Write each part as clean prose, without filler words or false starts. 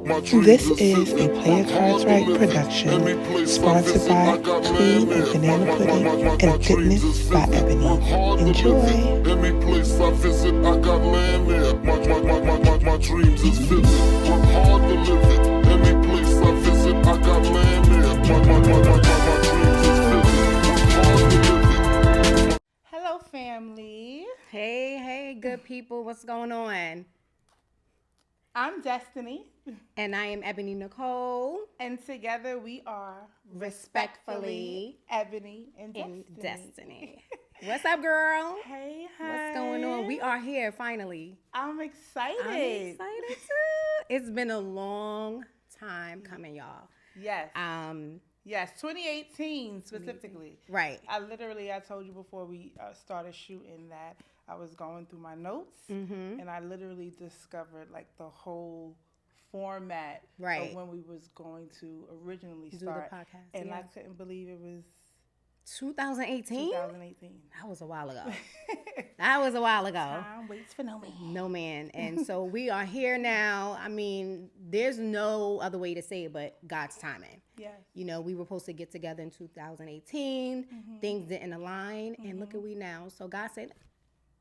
This is a Player Cards Right production, sponsored by Clean and Banana Pudding and Fitness by Ebony. Enjoy. Any place I visit, I got land there. My dreams is vivid. Work hard to live it. Any place I visit, I got land there. My dreams is vivid. Work hard to live it. Hello, family. Hey, good people. What's going on? I'm Destiny, And I am Ebony Njcole and together we are Respectfully Ebony and in Destini. Destiny. What's up, girl? Hey, What's going on? We are here finally. I'm excited. I'm excited too. It's been a long time coming, y'all. Yes. Yes. 2018 specifically. Right. I told you before we started shooting that I was going through my notes and I literally discovered like the whole format Right. of when we was going to originally Do start. the podcast. And yeah. I couldn't believe it was 2018? 2018. That was a while ago. That was a while ago. Time waits for no man. No man. And so we are here now. I mean, there's no other way to say it but God's timing. Yes. You know, we were supposed to get together in 2018. Things didn't align. And look at we now. So God said,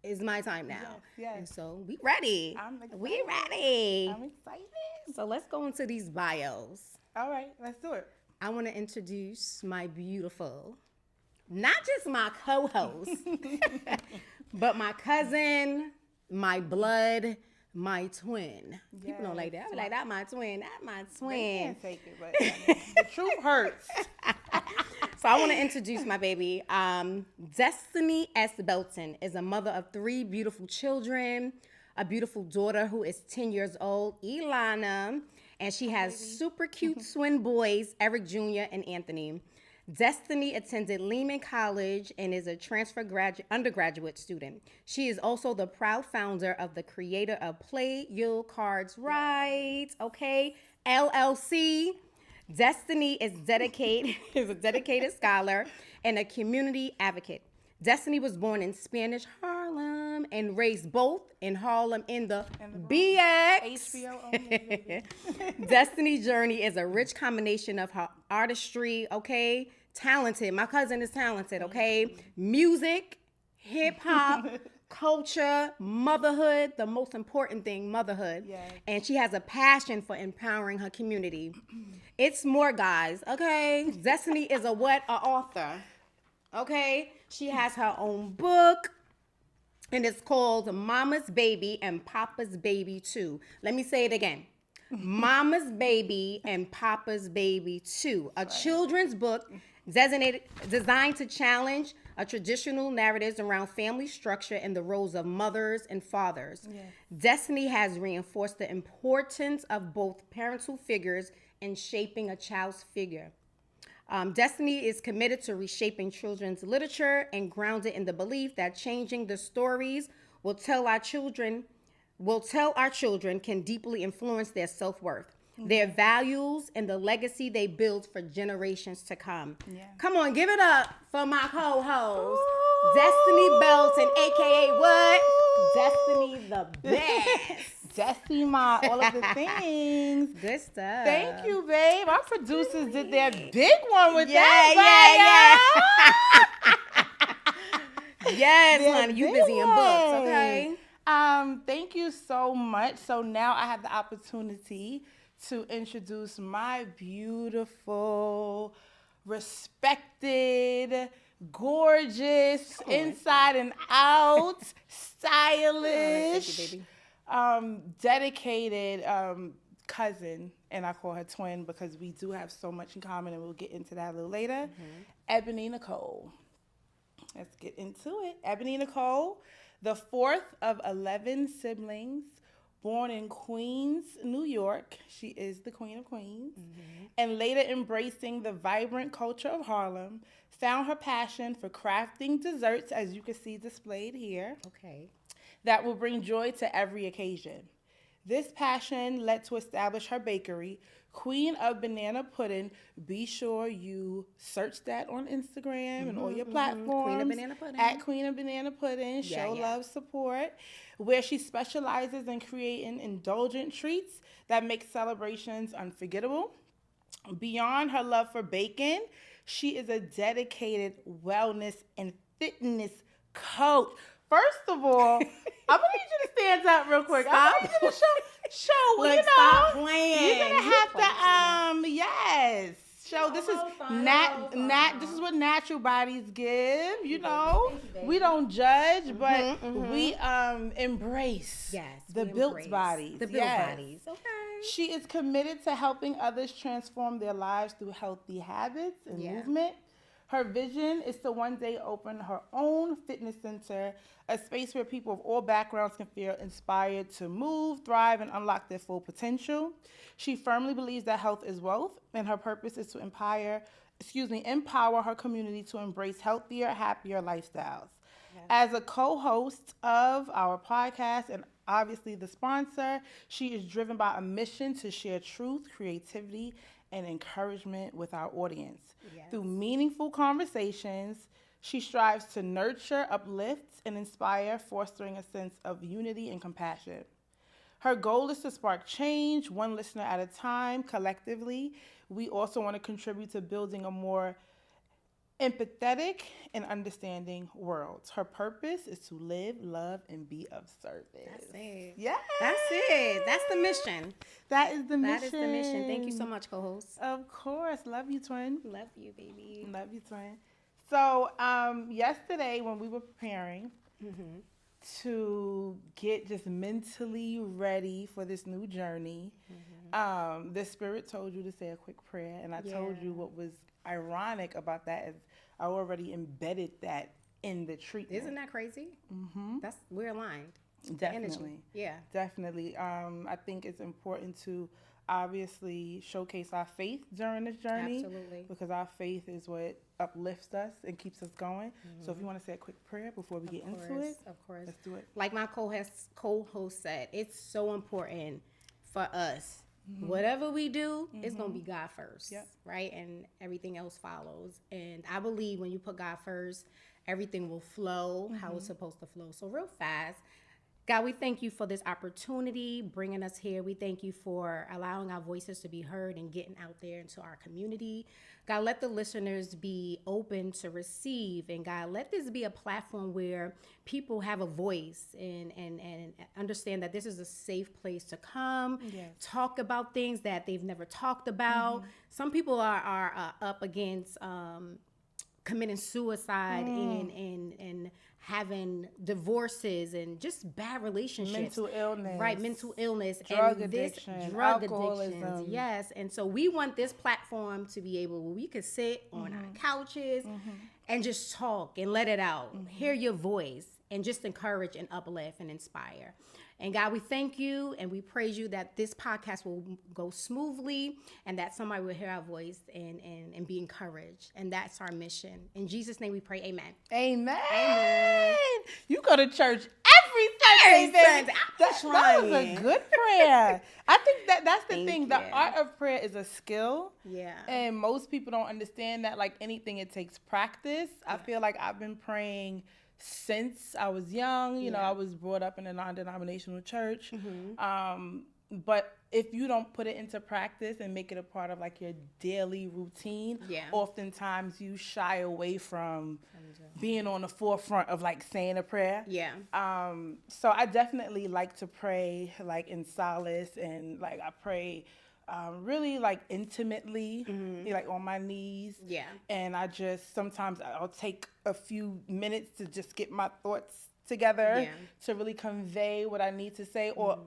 it's my time now. Yes. And so we ready. I'm excited. We ready. I'm excited. So let's go into these bios. All right, let's do it. I want to introduce my beautiful, not just my co-host, but my cousin, my blood, my twin. People don't like that. I be like, that my twin. That my They twin. can't take it, but the truth hurts. So I want to introduce my baby. Destiny S. Belton is a mother of 3 beautiful children, a beautiful daughter who is 10 years old, Ilana, and she has super cute twin boys, Eric Jr. and Anthony. Destiny attended Lehman College and is a transfer undergraduate student. She is also the proud founder of the creator of Play Your Cards Right, okay, LLC. Destiny is a dedicated scholar and a community advocate. Destiny was born in Spanish Harlem and raised both in Harlem in the BX. HBO only. Destiny's journey is a rich combination of her artistry, okay? Talented. My cousin is talented, okay? Music, hip hop, culture, motherhood, the most important thing, motherhood. Yes. And she has a passion for empowering her community. It's more, guys, okay? Destiny is a what? An author, okay? She has her own book, and it's called Mama's Baby and Papa's Baby Too. Let me say it again. Mama's Baby and Papa's Baby Too, a children's book designed to challenge traditional narratives around family structure and the roles of mothers and fathers. Yes. Destiny has reinforced the importance of both parental figures in shaping a child's figure. Destiny is committed to reshaping children's literature and grounded in the belief that changing the stories will tell our children can deeply influence their self-worth, their values, and the legacy they build for generations to come. Yeah. Come on, give it up for my co-host, Destiny Belton, aka what? Destiny the best. Decima, all of the things. Good stuff. Thank you, babe. Our producers did their big one with Yeah. Yes, Their honey, you big busy in books, one. okay? Thank you so much. So now I have the opportunity to introduce my beautiful, respected, gorgeous, inside and out, stylish, Thank you, baby. dedicated cousin, and I call her twin because we do have so much in common, and we'll get into that a little later. Ebony Njcole. Let's get into it. Ebony Njcole, the 4th of 11 siblings, born in Queens, New York. She is the Queen of Queens. And later embracing the vibrant culture of Harlem, found her passion for crafting desserts, as you can see displayed here, Okay. that will bring joy to every occasion. This passion led to establish her bakery, Queen of Banana Pudding. Be sure you search that on Instagram and all your platforms. Queen of Banana Pudding. At Queen of Banana Pudding. Show love, support. Where she specializes in creating indulgent treats that make celebrations unforgettable. Beyond her love for baking, she is a dedicated wellness and fitness coach. First of all, I'm gonna need you to stand up real quick. I need you to show. Look, You know, stop playing. you're gonna have to yes. Show this is this is what natural bodies give, you know. We don't judge, but we embrace the built bodies. The built bodies. Okay. She is committed to helping others transform their lives through healthy habits and movement. Her vision is to one day open her own fitness center, a space where people of all backgrounds can feel inspired to move, thrive, and unlock their full potential. She firmly believes that health is wealth, and her purpose is to empower her community to embrace healthier, happier lifestyles. As a co-host of our podcast and obviously the sponsor, she is driven by a mission to share truth, creativity, and encouragement with our audience. Through meaningful conversations, she strives to nurture, uplift, and inspire, fostering a sense of unity and compassion. Her goal is to spark change, one listener at a time. Collectively, we also want to contribute to building a more empathetic and understanding world. Her purpose is to live, love, and be of service. That's it. Yeah. That's it. That's the mission. That is the mission. That is the mission. Thank you so much, co-host. Of course. Love you, twin. Love you, baby. Love you, twin. So, yesterday when we were preparing to get just mentally ready for this new journey, the Spirit told you to say a quick prayer, and I told you what was ironic about that is I already embedded that in the treatment. Isn't that crazy? We're aligned. Definitely. Definitely. I think it's important to obviously showcase our faith during this journey. Absolutely. Because our faith is what uplifts us and keeps us going. So if you want to say a quick prayer before we get into it, of course, let's do it. Like my co-host said, it's so important for us. Whatever we do, it's going to be God first, right? And everything else follows. And I believe when you put God first, everything will flow how it's supposed to flow. So real fast, God, we thank you for this opportunity, bringing us here. We thank you for allowing our voices to be heard and getting out there into our community. God, let the listeners be open to receive. And God, let this be a platform where people have a voice and understand that this is a safe place to come, talk about things that they've never talked about. Some people are up against committing suicide and having divorces and just bad relationships. Mental illness. Right, mental illness. Drug and addiction, drug alcoholism. addictions. Yes, and so we want this platform to be able where we could sit on our couches and just talk and let it out, hear your voice, and just encourage and uplift and inspire. And God, we thank you and we praise you that this podcast will go smoothly and that somebody will hear our voice and be encouraged. And that's our mission. In Jesus' name we pray, amen. Amen. Amen. You go to church every Sunday. That was a good prayer. I think that's the thing. The art of prayer is a skill. Yeah. And most people don't understand that. Like anything, it takes practice. I feel like I've been praying since I was young. You know, I was brought up in a non-denominational church. But if you don't put it into practice and make it a part of like your daily routine, oftentimes you shy away from being on the forefront of like saying a prayer. So I definitely like to pray like in solace, and like I pray really like intimately, like on my knees. And I just, sometimes I'll take a few minutes to just get my thoughts together to really convey what I need to say, or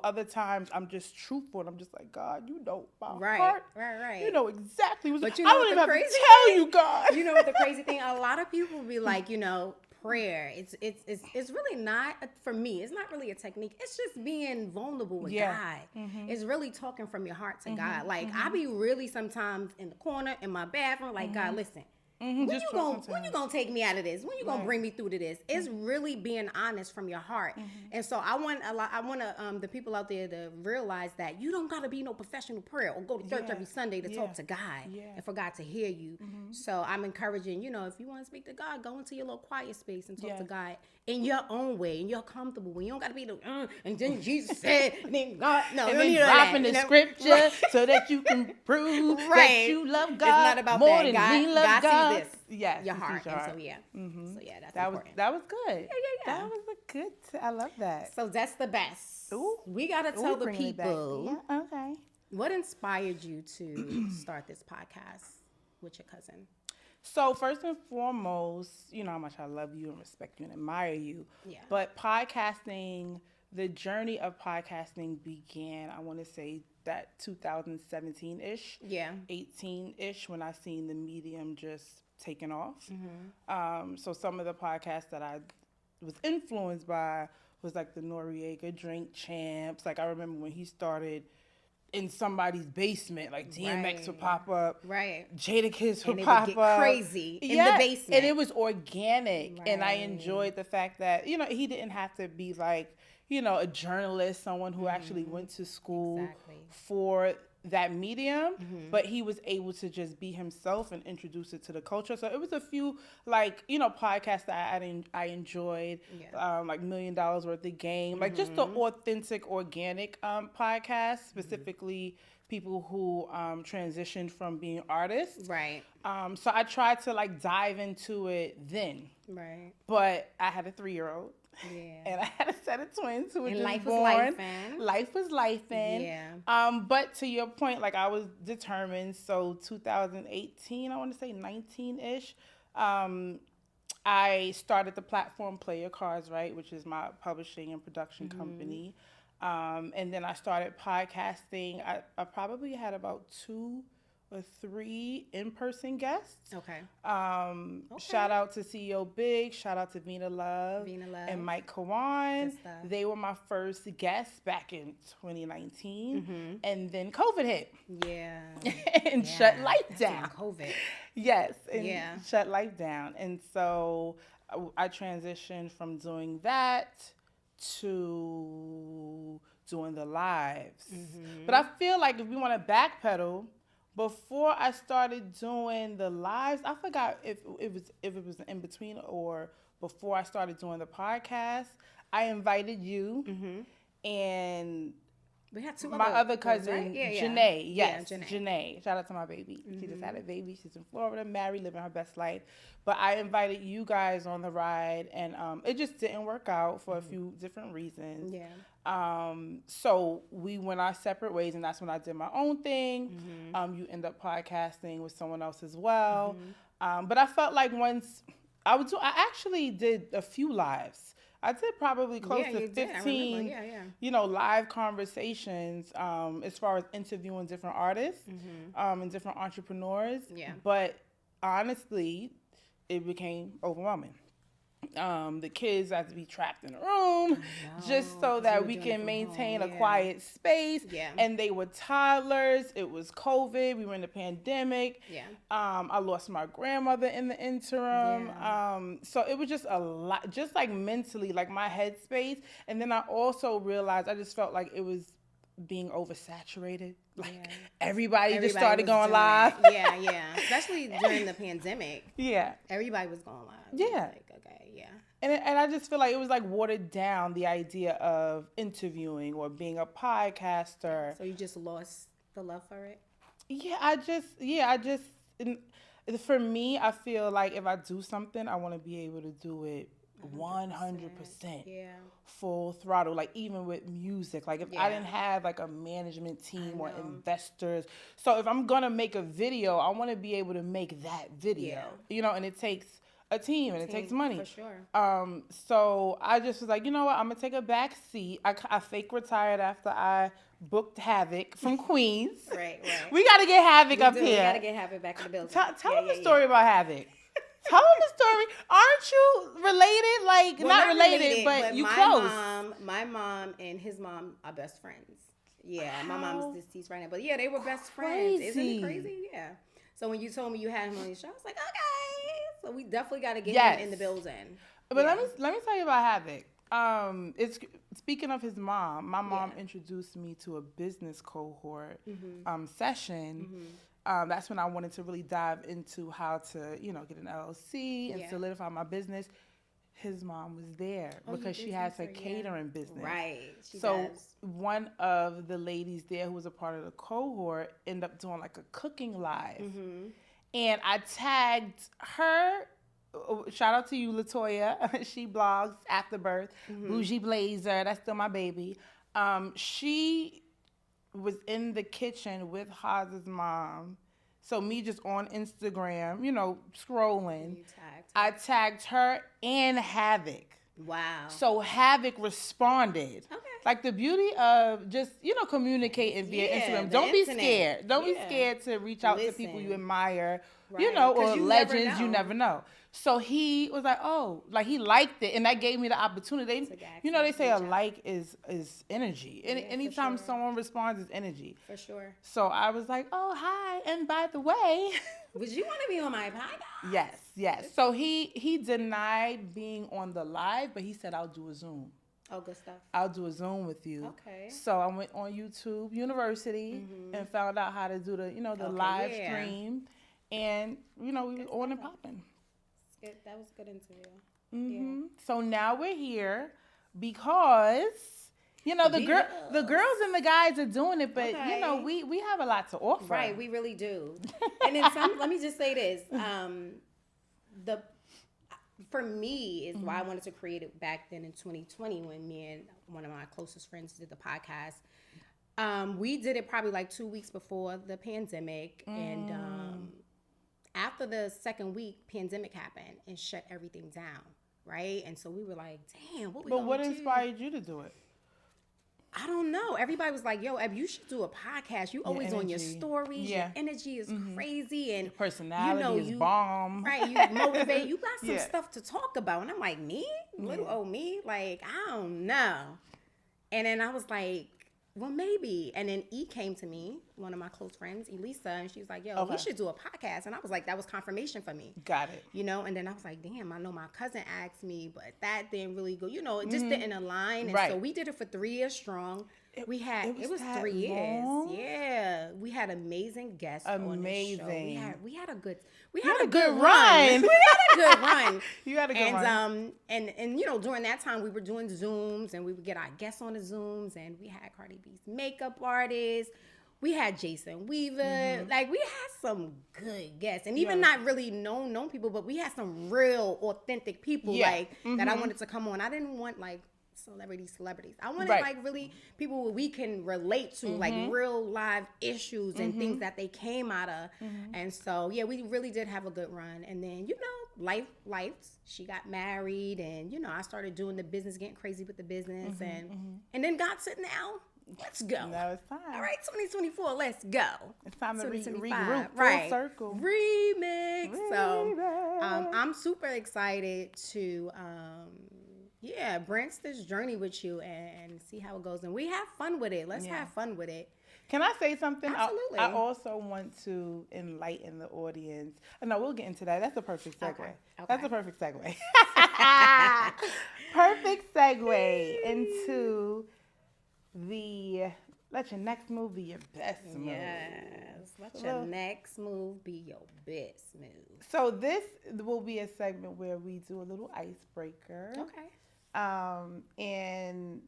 other times I'm just truthful and I'm just like, God, you know my heart. Right. You know exactly what's. But you I know don't what even the have crazy to tell you, God. You know what the crazy thing? A lot of people be like, you know, prayer. It's really not, for me, it's not really a technique. It's just being vulnerable with God. It's really talking from your heart to God. Like I be really sometimes in the corner in my bathroom, like, God, listen, Mm-hmm, when you gonna take me out of this? When you gonna bring me through to this? It's really being honest from your heart. And so I want the people out there to realize that you don't gotta be no professional prayer or go to church every Sunday to talk to God and for God to hear you. So I'm encouraging, if you want to speak to God, go into your little quiet space and talk to God in your own way, and you're comfortable. When you don't gotta be and then Jesus said, and then God, no, and then dropping the scripture so that you can prove that you love God. It's not about more that. than we love God. Sees this. Yes, your heart. And so that's that important. that was good. Yeah. That was a good. I love that. So that's the best. Ooh. We gotta tell the people. Yeah. Okay. What inspired you to start this podcast with your cousin? So first and foremost, you know how much I love you and respect you and admire you. Yeah. But podcasting, the journey of podcasting began, I want to say that 2017-ish. Yeah. 18-ish when I seen the medium just taking off. So some of the podcasts that I was influenced by was like the Noriega Drink Champs. Like I remember when he started in somebody's basement, like DMX would pop up, Jadakiss would pop get up, crazy in the basement, and it was organic. And I enjoyed the fact that he didn't have to be like a journalist, someone who actually went to school for that medium, but he was able to just be himself and introduce it to the culture. So it was a few podcasts that I enjoyed, like $1 Million Worth of Game, like just the authentic, organic podcasts, specifically people who transitioned from being artists. Right. So I tried to like dive into it then. Right. But I had a 3-year-old. Yeah. And I had a set of twins who were just life born. was life-in. Life was life-in. Yeah. But to your point, like I was determined. So 2018, I want to say 19-ish, I started the platform Play Your Cards Right, which is my publishing and production company. And then I started podcasting. I probably had about 2 or 3 in-person guests. Okay. Shout out to CEO Big. Shout out to Vina Love and Mike Kawan. They were my first guests back in 2019. And then COVID hit. Yeah. and shut life down. COVID. Yes. And shut life down. And so I transitioned from doing that to doing the lives. But I feel like if we want to backpedal, before I started doing the lives, I forgot if it was in between or before I started doing the podcast, I invited you and we had 2 my other cousin, right? Janae. Yes, Janae. Janae. Shout out to my baby. She just had a baby. She's in Florida, married, living her best life. But I invited you guys on the ride, and it just didn't work out for a few different reasons. Yeah. So we went our separate ways, and that's when I did my own thing. You end up podcasting with someone else as well. But I felt like once I actually did a few lives. I did probably close to 15, live conversations as far as interviewing different artists and different entrepreneurs. Yeah. But honestly, it became overwhelming. The kids have to be trapped in a room just so that we can maintain a quiet space. Yeah. And they were toddlers. It was COVID. We were in the pandemic. Yeah. I lost my grandmother in the interim. Yeah. So it was just a lot, just like mentally, like my headspace. And then I also realized I just felt like it was being oversaturated. Like everybody just started going live. Yeah. Especially during the pandemic. Yeah. Everybody was going live. Yeah. Like, okay, yeah. And I just feel like it was like watered down, the idea of interviewing or being a podcaster. So you just lost the love for it? For me, I feel like if I do something, I want to be able to do it 100%. Full throttle, like even with music, like if I didn't have like a management team or investors, so if I'm gonna make a video, I want to be able to make that video, and it takes a team and it takes money for sure. So I just was like, you know what, I'm gonna take a back seat. I fake retired after I booked Havoc from Queens. right We gotta get Havoc up here. We gotta get Havoc back in the building. Tell them the story about Havoc. Tell them the story. Aren't you related? Like, well, not related, but you close. My mom and his mom are best friends. Yeah, my mom is deceased right now. But yeah, they were best friends. Isn't it crazy? Yeah. So when you told me you had him on your show, I was like, okay. So we definitely got to get Yes. him in the building. But let me tell you about Havoc. It's speaking of his mom. My mom Yeah. introduced me to a business cohort session. That's when I wanted to really dive into how to, get an LLC and solidify my business. His mom was there because she has a catering business. Right. She So does. one of the ladies there who was a part of the cohort ended up doing like a cooking live. And I tagged her. Shout out to you, Latoya. She blogs Afterbirth. Bougie Blazer. That's still my baby. She was in the kitchen with Haz's mom. So me just on Instagram, scrolling. You tagged. I tagged her and Havoc. Wow. So Havoc responded. Okay. Like the beauty of just, communicating via Instagram. the Don't be internet. scared. Don't be Yeah. scared to reach out to Listen. people you admire, Right. or 'Cause you never legends. You know. never know. So he was like, oh, like he liked it. And that gave me the opportunity. They say a like is energy. And anytime sure. someone responds, it's energy. For sure. So I was like, oh, hi. And by the way, Would you want to be on my podcast? yes. So he denied being on the live, but he said, I'll do a Zoom. Oh, good stuff. I'll do a Zoom with you. Okay. So I went on YouTube University and found out how to do the, the live stream. And, we were on and popping. Good. That was a good interview. So now we're here because, the girls and the guys are doing it, but, Okay. we have a lot to offer. Right, we really do. And then let me just say this. For me is why I wanted to create it back then in 2020 when me and one of my closest friends did the podcast. We did it probably like 2 weeks before the pandemic. And after the second week, pandemic happened and shut everything down. Right? And so we were like, damn, what we But what gonna do? inspired you to do it? I don't know. Everybody was like, yo, Eb, you should do a podcast. You always on your energy. stories. Yeah. Your energy is crazy. And Personality is bomb. Right. You motivate. You got some Yeah. stuff to talk about. And I'm like, me? Little old me? Like, I don't know. And then I was like, well, maybe. And then E came to me, one of my close friends, Elisa, and she was like, yo, we should do a podcast. And I was like, that was confirmation for me. Got it. And then I was like, damn, I know my cousin asked me, but that didn't really go, it just didn't align. And Right. so we did it for 3 years strong. It was that 3 years. long? Yeah. We had amazing guests on the show. Amazing. We had a good You had a good run. We had a good run. You had a good run. And during that time we were doing Zooms and we would get our guests on the Zooms and we had Cardi B's makeup artist. We had Jason Weaver. Like we had some good guests. And even not really known people, but we had some real authentic people that I wanted to come on. I didn't want like celebrities. I wanted like really people we can relate to, like real live issues and things that they came out of. And so we really did have a good run. And then life she got married, and I started doing the business, getting crazy with the business, and then God said, now let's go. Now it's time. All right, 2024, let's go. It's time to 2025, regroup. right? Full circle. Remix. So I'm super excited to branch this journey with you and see how it goes. And we have fun with it. Let's have fun with it. Can I say something? Absolutely. I also want to enlighten the audience. No, we'll get into that. That's a perfect segue. Okay. That's a perfect segue. Perfect segue into the let your next move be your best move. Yes. Let your next move be your best move. So this will be a segment where we do a little icebreaker. Okay. And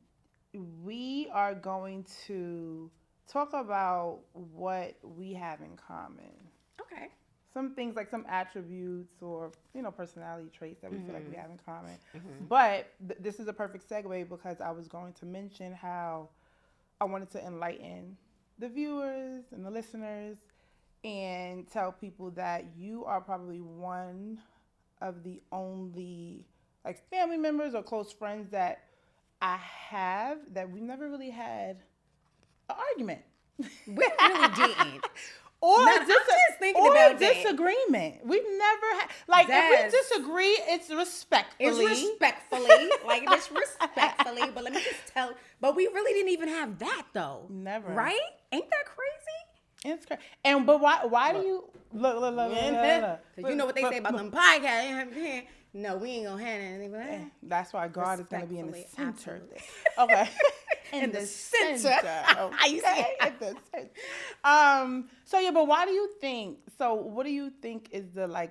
we are going to talk about what we have in common. Okay. Some things like some attributes or, personality traits that we feel like we have in common. But this is a perfect segue because I was going to mention how I wanted to enlighten the viewers and the listeners and tell people that you are probably one of the only like family members or close friends that I have that we never really had an argument. We really didn't. Or I'm just thinking about that. disagreement. We've never had if we disagree, it's respectfully. Like it's respectfully. But let me just but we really didn't even have that though. Never. Right? Ain't that crazy? It's crazy. And but why do you look? Because you know what they say about them podcasts. No, we ain't gonna have anything. But that's why God is gonna be in the Respectfully, center. absolutely. Okay. In the center. Okay. You see? In the center. So yeah, but why do you think? So what do you think is the Why?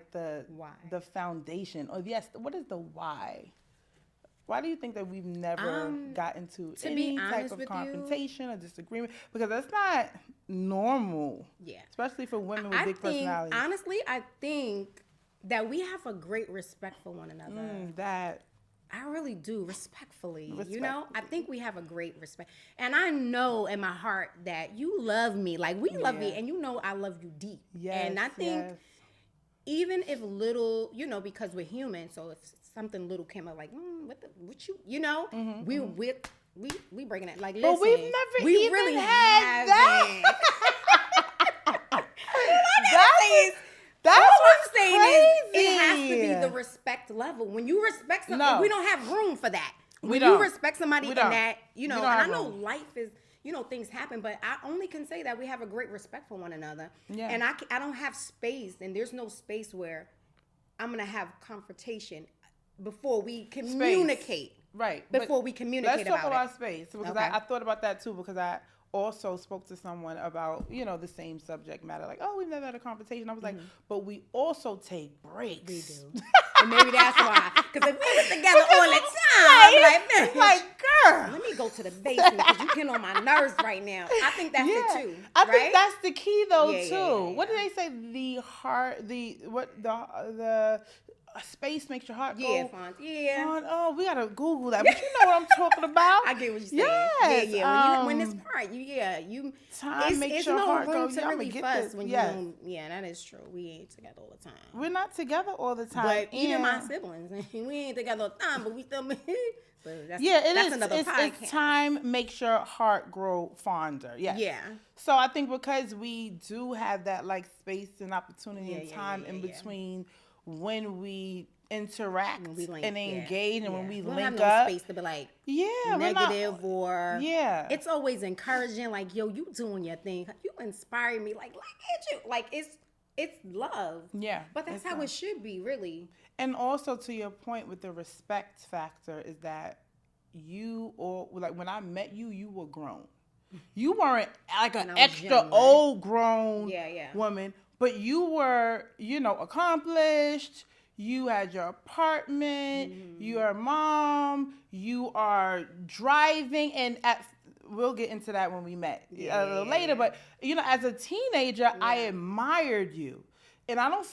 the foundation? Or yes, what is the why? Why do you think that we've never gotten to any type of confrontation or disagreement? Because that's not normal. Yeah. Especially for women with big personalities. Honestly, I think that we have a great respect for one another. That I really do, respectfully. You know, I think we have a great respect. And I know in my heart that you love me. Like, we love me, and you know I love you deep. Yes, and I think even if little, you know, because we're human, so if something little came up like, what you know, we breaking it. Like, listen, but we've never we even really had that. That's what I'm saying is crazy. it has to be the respect level. When you respect something, we don't have room for that. When don't. you respect somebody in that, you know, and I know life is, you know, things happen, but I only can say that we have a great respect for one another. Yeah. And I don't have space, and there's no space where I'm going to have confrontation before we communicate. Right. Before we communicate let's talk about it. space. Because I thought about that too, because I also spoke to someone about, you know, the same subject matter. Like, oh, we never had a conversation. I was like, but we also take breaks. We do. And maybe that's why. Because if we were together all the time, like, girl, let me go to the basement because you get on my nerves right now. I think that's it too. I think that's the key though too. Yeah. What did they say? The space makes your heart go. Yeah, Fonz. Yeah. Oh, we gotta Google that. But you know what I'm talking about. I get what you're saying. Yes. Yeah. When this part, time makes your no heart go. room to really fuss when you don't. Yeah, that is true. We ain't together all the time. We're not together all the time. But even my siblings, we ain't together all the time. But we still. But that's another podcast. It's time makes your heart grow fonder. Yes. Yeah. So I think because we do have that like space and opportunity and time in between when we interact and engage and when we link have no up. Space to be like negative or it's always encouraging. Like, yo, you doing your thing. You inspire me. Like, look at you. Like, it's love. Yeah. But that's how it should be, really. And also to your point with the respect factor is that when I met you, you were grown. You weren't like an extra old grown woman, but you were, you know, accomplished. You had your apartment. You're a mom. You are driving, and we'll get into that when we met a little later. But you know, as a teenager, I admired you. And I don't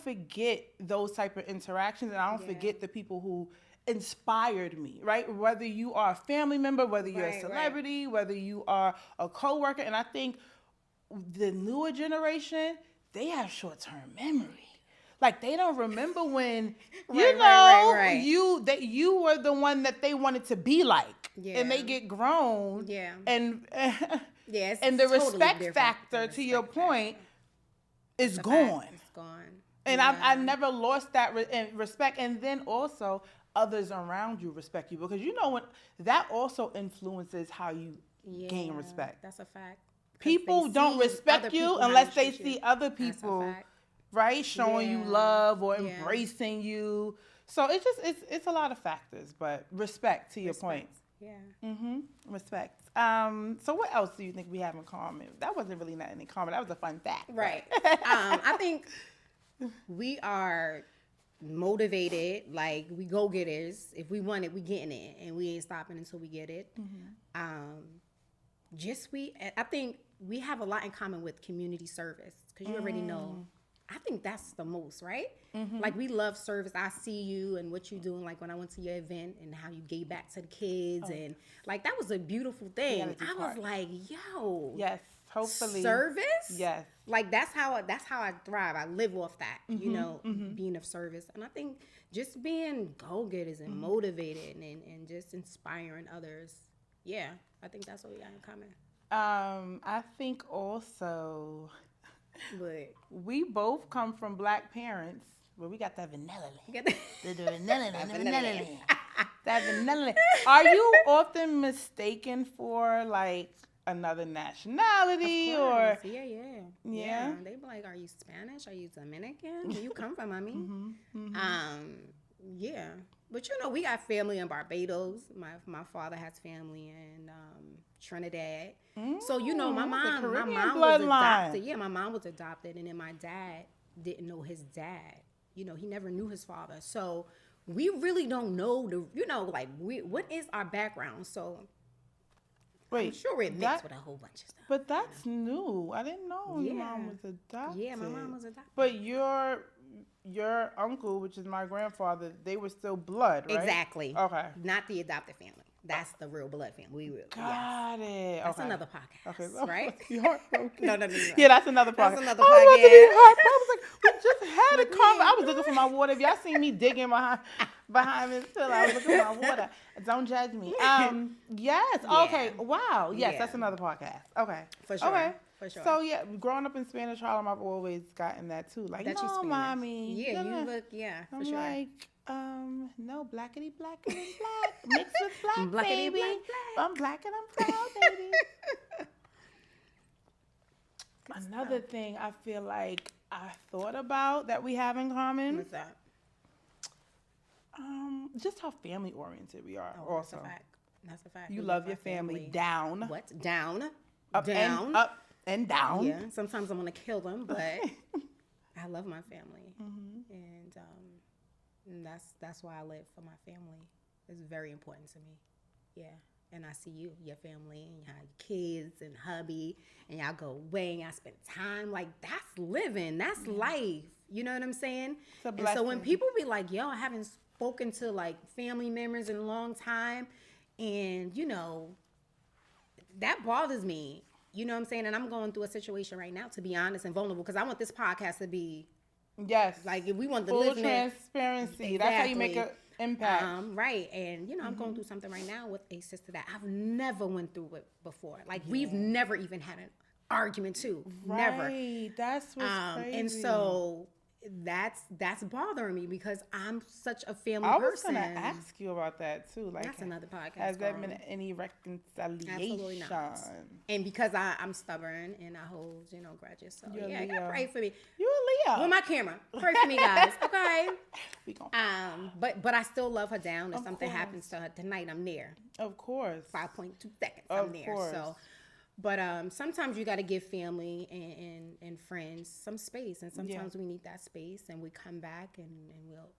forget those type of interactions, and I don't forget the people who inspired me, right? Whether you are a family member, whether you're a celebrity, whether you are a coworker. And I think the newer generation, they have short-term memory. Like, they don't remember when, you were the one that they wanted to be like. Yeah. And they get grown. Yeah. And and the totally respect factor, to your point, is gone. It's gone. And I never lost that respect. And then also, others around you respect you. Because you know what? That also influences how you gain respect. That's a fact. People don't respect you unless they see other people, right, showing you love or embracing you. So it's a lot of factors, but respect, to your point. Yeah. Respect. So what else do you think we have in common? That wasn't really nothing in common. That was a fun fact. Right. I think we are motivated, like we go-getters. If we want it, we getting it, and we ain't stopping until we get it. I think we have a lot in common with community service, because you already know. I think that's the most, right? Like, we love service. I see you and what you're doing, like when I went to your event and how you gave back to the kids. And like, that was a beautiful thing. I was like, yo. Yes, hopefully. Service? Yes. Like, that's how I thrive. I live off that, you know, being of service. And I think just being go-getters and motivated and just inspiring others. Yeah, I think that's what we got in common. I think also... But we both come from Black parents where we got that vanilla. That vanilla. Are you often mistaken for like another nationality or yeah. They be like, "Are you Spanish? Are you Dominican? Where you come from, mommy?" Yeah. But you know, we got family in Barbados. My father has family in Trinidad. So you know, my mom was adopted. Yeah, my mom was adopted, and then my dad didn't know his dad. You know, he never knew his father. So we really don't know what is our background. So I'm sure it mixed with a whole bunch of stuff. But that's new. I didn't know your mom was adopted. Yeah, my mom was adopted. But your uncle, which is my grandfather, they were still blood, right? Exactly. Okay. Not the adopted family. That's the real blood family. Got it. That's another podcast, right? Heartbroken. No. Yeah, that's another podcast. That's another I was about to podcast. be heartbroken. I was like, we just had a comment. I was looking for my water. If y'all seen me digging behind me still, I was looking for my water. Don't judge me. Yes. Yeah. Okay. Wow. Yes, that's another podcast. Okay. For sure. Okay. For sure. So yeah, growing up in Spanish Harlem, I've always gotten that too. Like, that no, mommy. Yeah, you look. Yeah, for I'm sure. like, no, blackity black, mixed with black, baby. Black. I'm black and I'm proud, baby. Another thing I feel like I thought about that we have in common. What's that? Just how family oriented we are. Oh, also, that's a fact. You love your family down. What? Down. Up and down. Yeah. Sometimes I want to kill them, but I love my family, and that's why I live for my family. It's very important to me. Yeah. And I see your family, and you have kids and hubby, and y'all go away and y'all spend time. Like, that's living. That's life. You know what I'm saying? And so when people be like, yo, I haven't spoken to, like, family members in a long time, and, you know, that bothers me. You know what I'm saying? And I'm going through a situation right now, to be honest and vulnerable, because I want this podcast to be, like, if we want the full transparency. Exactly. That's how you make an impact. Right. And, you know, I'm going through something right now with a sister that I've never went through it before. Like, we've never even had an argument, too. Never. Right. That's what's crazy. And so that's bothering me because I'm such a family person. I was going to ask you about that, too. Like, that's another podcast. Has there been any reconciliation? Absolutely not. And because I'm stubborn and I hold, you know, grudges. So, yeah, you pray for me. You're a Leo. With my camera. Pray for me, guys. Okay? But I still love her down. If something happens to her tonight, I'm there. Of course. 5.2 seconds, I'm there. So, but sometimes you got to give family and friends some space, and sometimes we need that space, and we come back and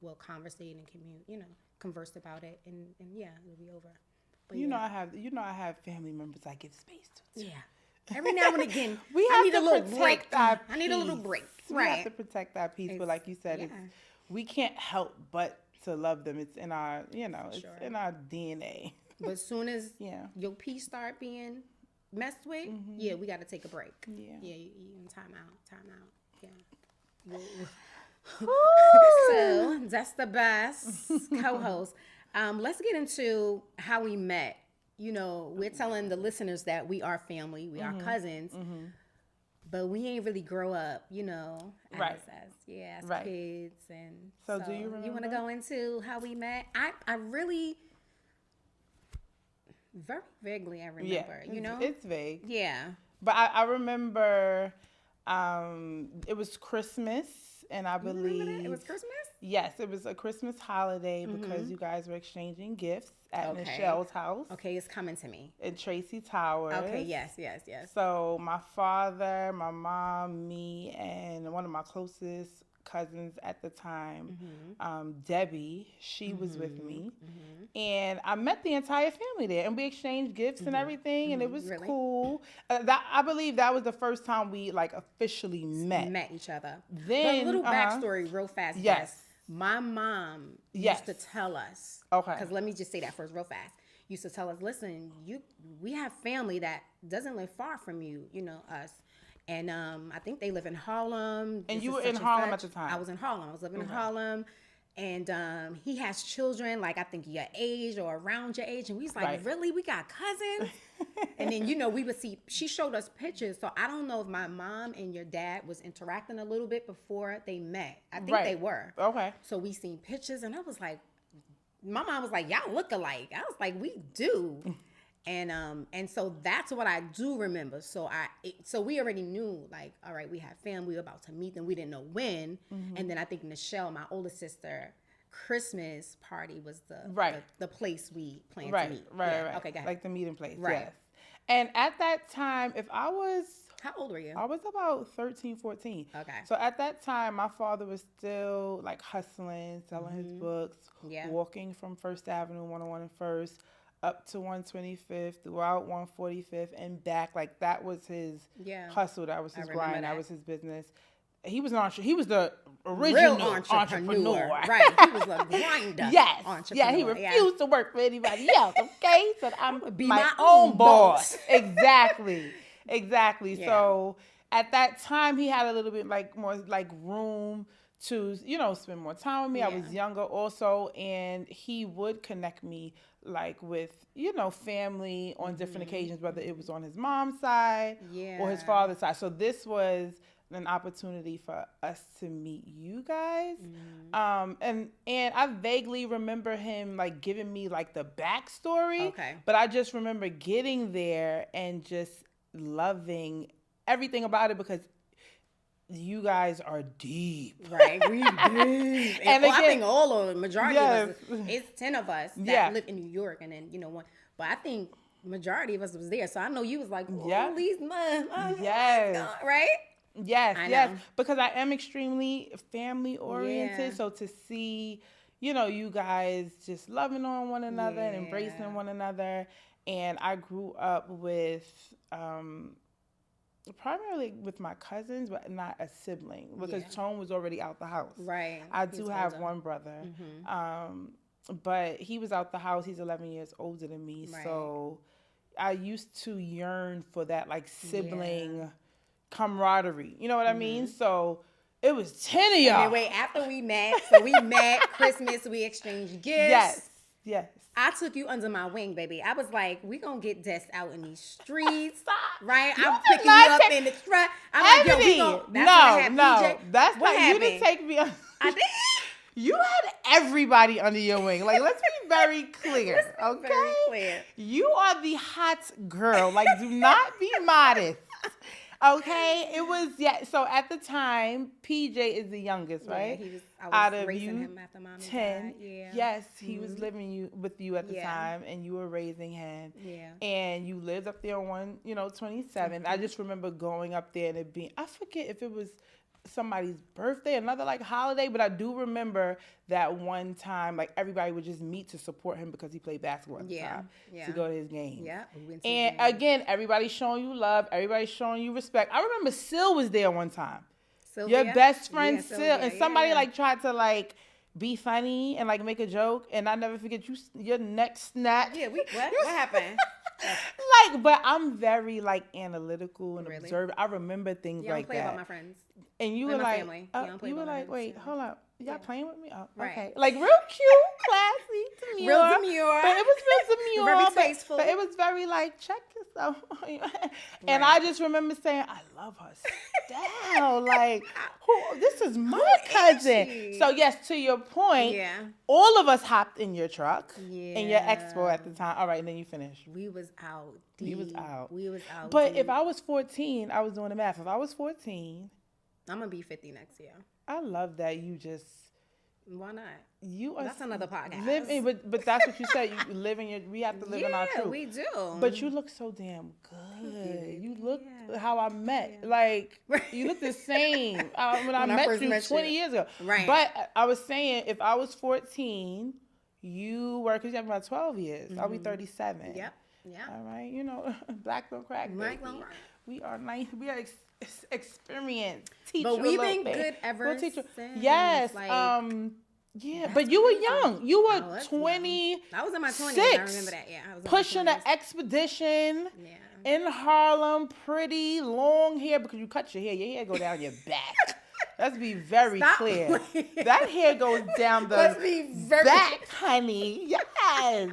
we'll conversate and converse about it, and it'll be over. But I have family members I give space to. Yeah. Every now and again, I need a little break. I need a little break. We have to protect that peace, but like you said, we can't help but to love them. It's in our, it's in our DNA. But as soon as your peace start being messed with, we got to take a break. You time out. Yeah. So that's the best co-host. Let's get into how we met. You know, we're telling the listeners that we are family, we are cousins, but we ain't really grow up, as kids. And so do you remember? You want to go into how we met? I really, very vaguely, I remember. It's vague. Yeah, but I remember it was Christmas, and I believe it was Christmas. Yes, it was a Christmas holiday because you guys were exchanging gifts at Michelle's house. Okay, it's coming to me. In Tracy Towers. Okay, yes. So my father, my mom, me, and one of my closest cousins at the time, Debbie, she was with me. And I met the entire family there, and we exchanged gifts and everything, and it was cool. I believe that was the first time we officially met each other. Then, but a little backstory real fast. Yes. My mom used to tell us, because let me just say that first real fast, used to tell us, listen, we have family that doesn't live far from you, us. And I think they live in Harlem. And you were in Harlem at the time? I was in Harlem. I was living in Harlem. And he has children, like I think your age or around your age. And we was like, really? We got cousins? And then, we would see, she showed us pictures. So I don't know if my mom and your dad was interacting a little bit before they met. I think they were. Okay. So we seen pictures, and I was like, my mom was like, y'all look alike. I was like, we do. And so that's what I do remember. So we already knew, like, all right, we had family, we were about to meet them. We didn't know when. And then I think Nichelle, my older sister, Christmas party was the place we planned to meet. Right. Okay, go ahead. Like the meeting place. Right. Yes. And at that time, How old were you? I was about 13, 14. Okay. So at that time, my father was still like hustling, selling his books, walking from First Avenue, 101 and First, up to 125th, throughout 145th, and back. Like that was his hustle. That was his grind. That was his business. He was the original real entrepreneur. Right. He was a grinder. Yes. Entrepreneur. Yeah, he refused to work for anybody else. Okay. So I'm be my my own own boss. boss. Exactly. Yeah. So at that time he had a little bit like more like room to, spend more time with me. I was younger also, and he would connect me like with, family on different occasions, whether it was on his mom's side or his father's side. So this was an opportunity for us to meet you guys. And I vaguely remember him like giving me like the backstory. Okay. But I just remember getting there and just loving everything about it because you guys are deep. Right, we deep. And I think all of the majority of us, it's 10 of us that live in New York, and then one. But I think majority of us was there, so I know you was like, oh, these months, right? Yes, because I am extremely family oriented. So to see, you guys just loving on one another and embracing one another, and I grew up with. Primarily with my cousins, but not a sibling because Tone was already out the house. Right. I do have one brother, but he was out the house. He's 11 years older than me, so I used to yearn for that like sibling camaraderie. You know what I mean? So it was 10 of y'all. Wait, after we met, so we met Christmas, we exchanged gifts. Yes. I took you under my wing, baby. I was like, we gonna get Des out in these streets, right? I'm picking you up in the truck. I'm like, yo, we gonna, that's what not, happened? You didn't take me on. I did. You had everybody under your wing. Like, let's be very clear, okay? Very clear. You are the hot girl. Like, do not be modest. Okay, it was so at the time, PJ is the youngest, right? Yeah, I was out of raising you, him after mommy 10. died. Yeah. Yes, he was living with you at the time, and you were raising him. Yeah. And you lived up there on 27. I just remember going up there and it being, I forget if it was somebody's birthday, another like holiday, but I do remember that one time like everybody would just meet to support him because he played basketball at the time to go to his games. Yeah. And again, everybody's showing you love, everybody's showing you respect. I remember Sil was there one time. Sylvia? Your best friend Sil, Sylvia, and somebody like tried to like be funny and like make a joke, and I never forget your neck snapped. Yeah, what happened? But I'm very like analytical and observant. I remember things like that. You don't play about my friends. And you and were my like, family. You were like, wait, hold up. Y'all playing with me? Oh, Right. okay. Like real cute, classy, demure. Real demure. But it was real demure. Very tasteful. But it was very like, check yourself. And I just remember saying, I love her style. Like, this is my cousin. So yes, to your point, all of us hopped in your truck in your expo at the time. All right, and then you finished. We was out. We was out. But deep. If I was 14, I was doing the math. If I was 14, I'm gonna be 50 next year. I love that you just. Why not? You are. That's another podcast. But that's what you said. You live in your. We have to live in our truth. Yeah, we do. But you look so damn good. You look how I met. Like you look the same when I met you 20 years ago. Right. But I was saying, if I was 14, you were because you have about 12 years. I'll be 37. Yep. Yeah. All right. Black don't crack. Black don't crack. We are nice. We are experienced. Teacher, but we've been good ever since. Yes. But you were young. You were 20. I was in my 20s. I remember that. Yeah. I was pushing an expedition in Harlem. Pretty long hair because you cut your hair. Your hair go down your back. Let's be very clear. That hair goes down the back, honey. Yes.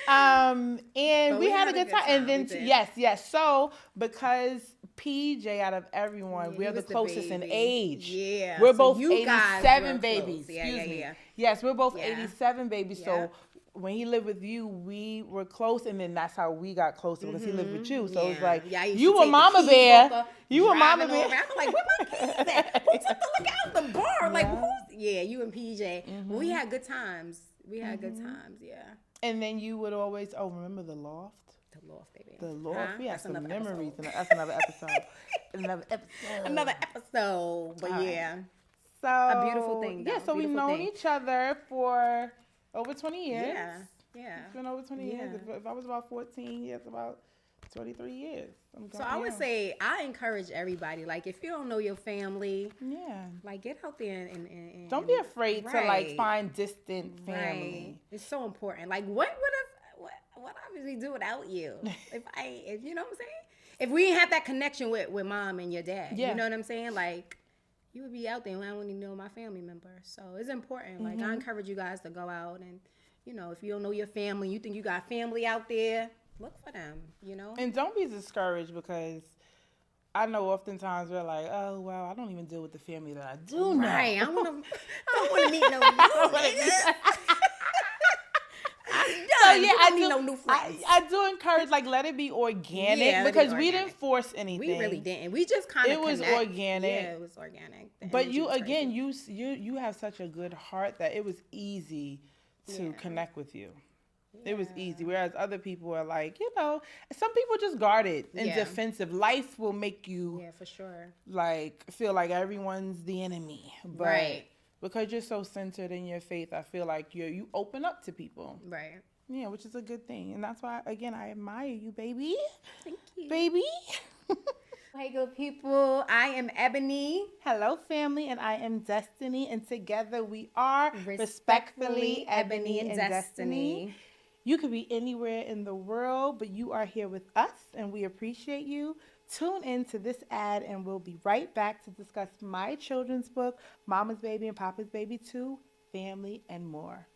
And we had a good time. And then yes. So because PJ out of everyone, we're the closest in age. Yeah. We're both 87 babies. Excuse me. Yes, we're both 87 babies. So when he lived with you, we were close, and then that's how we got closer because he lived with you. So it's like you were Mama Bear. You were Mama Bear. I'm like, where my keys at? Who took the look out the bar? Like, who's? Yeah, you and PJ. Well, we had good times. Yeah. And then you would always, remember the loft? The loft, baby. The loft. We have some memories. That's another episode. Another episode. But So a beautiful thing. Though. Yeah. So we've known each other for over 20 years. Yeah. It's been over 20 years. If I was about 14, it's about 23 years. So I would say I encourage everybody, like, if you don't know your family, like, get out there and don't be afraid to like find distant family. Right. It's so important. Like, what would we do without you? if you know what I'm saying? If we didn't have that connection with mom and your dad, you know what I'm saying? Like, you would be out there and I wouldn't even know my family member. So it's important. Like, I encourage you guys to go out and, you know, if you don't know your family, you think you got family out there, look for them, you know? And don't be discouraged because I know oftentimes we're like, oh, well, I don't even deal with the family that I do know. Right. I don't want to meet no niggas. I need no new friends. I do encourage, like, let it be organic because we didn't force anything. We really didn't. We just kind of It was organic. Yeah, it was organic. But you, again, you have such a good heart that it was easy to connect with you. It was easy. Whereas other people are like, you know, some people just guarded and defensive. Life will make you, for sure, like, feel like everyone's the enemy. But because you're so centered in your faith, I feel like you open up to people. Right. Yeah, which is a good thing. And that's why, again, I admire you, baby. Thank you. Baby. Hey, good people. I am Ebony. Hello, family. And I am Destiny. And together we are Respectfully Ebony and Destiny. You could be anywhere in the world, but you are here with us, and we appreciate you. Tune in to this ad, and we'll be right back to discuss my children's book, Mama's Baby and Papa's Baby 2, Family and More.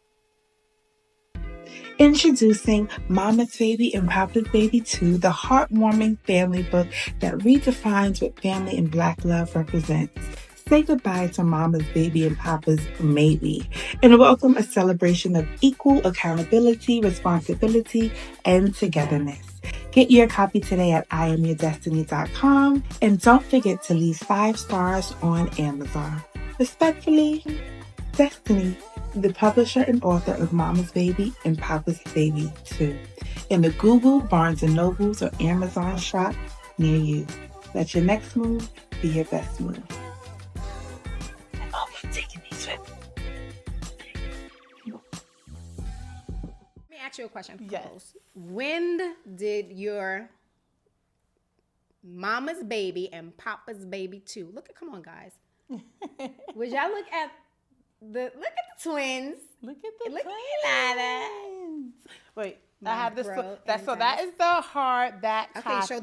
Introducing Mama's Baby and Papa's Baby 2, the heartwarming family book that redefines what family and Black love represents. Say goodbye to Mama's Baby and Papa's Maybe and welcome a celebration of equal accountability, responsibility, and togetherness. Get your copy today at IamYourDestini.com and don't forget to leave 5 stars on Amazon. Respectfully, Destiny, the publisher and author of Mama's Baby and Papa's Baby 2, in the Google, Barnes & Nobles, or Amazon shop near you. Let your next move be your best move. I'm always taking these with me. Let me ask you a question. Yes. When did your Mama's Baby and Papa's Baby 2? Come on, guys. Would y'all look at the twins? Look at the twins. Wait, I have this. That is the hard copy. Show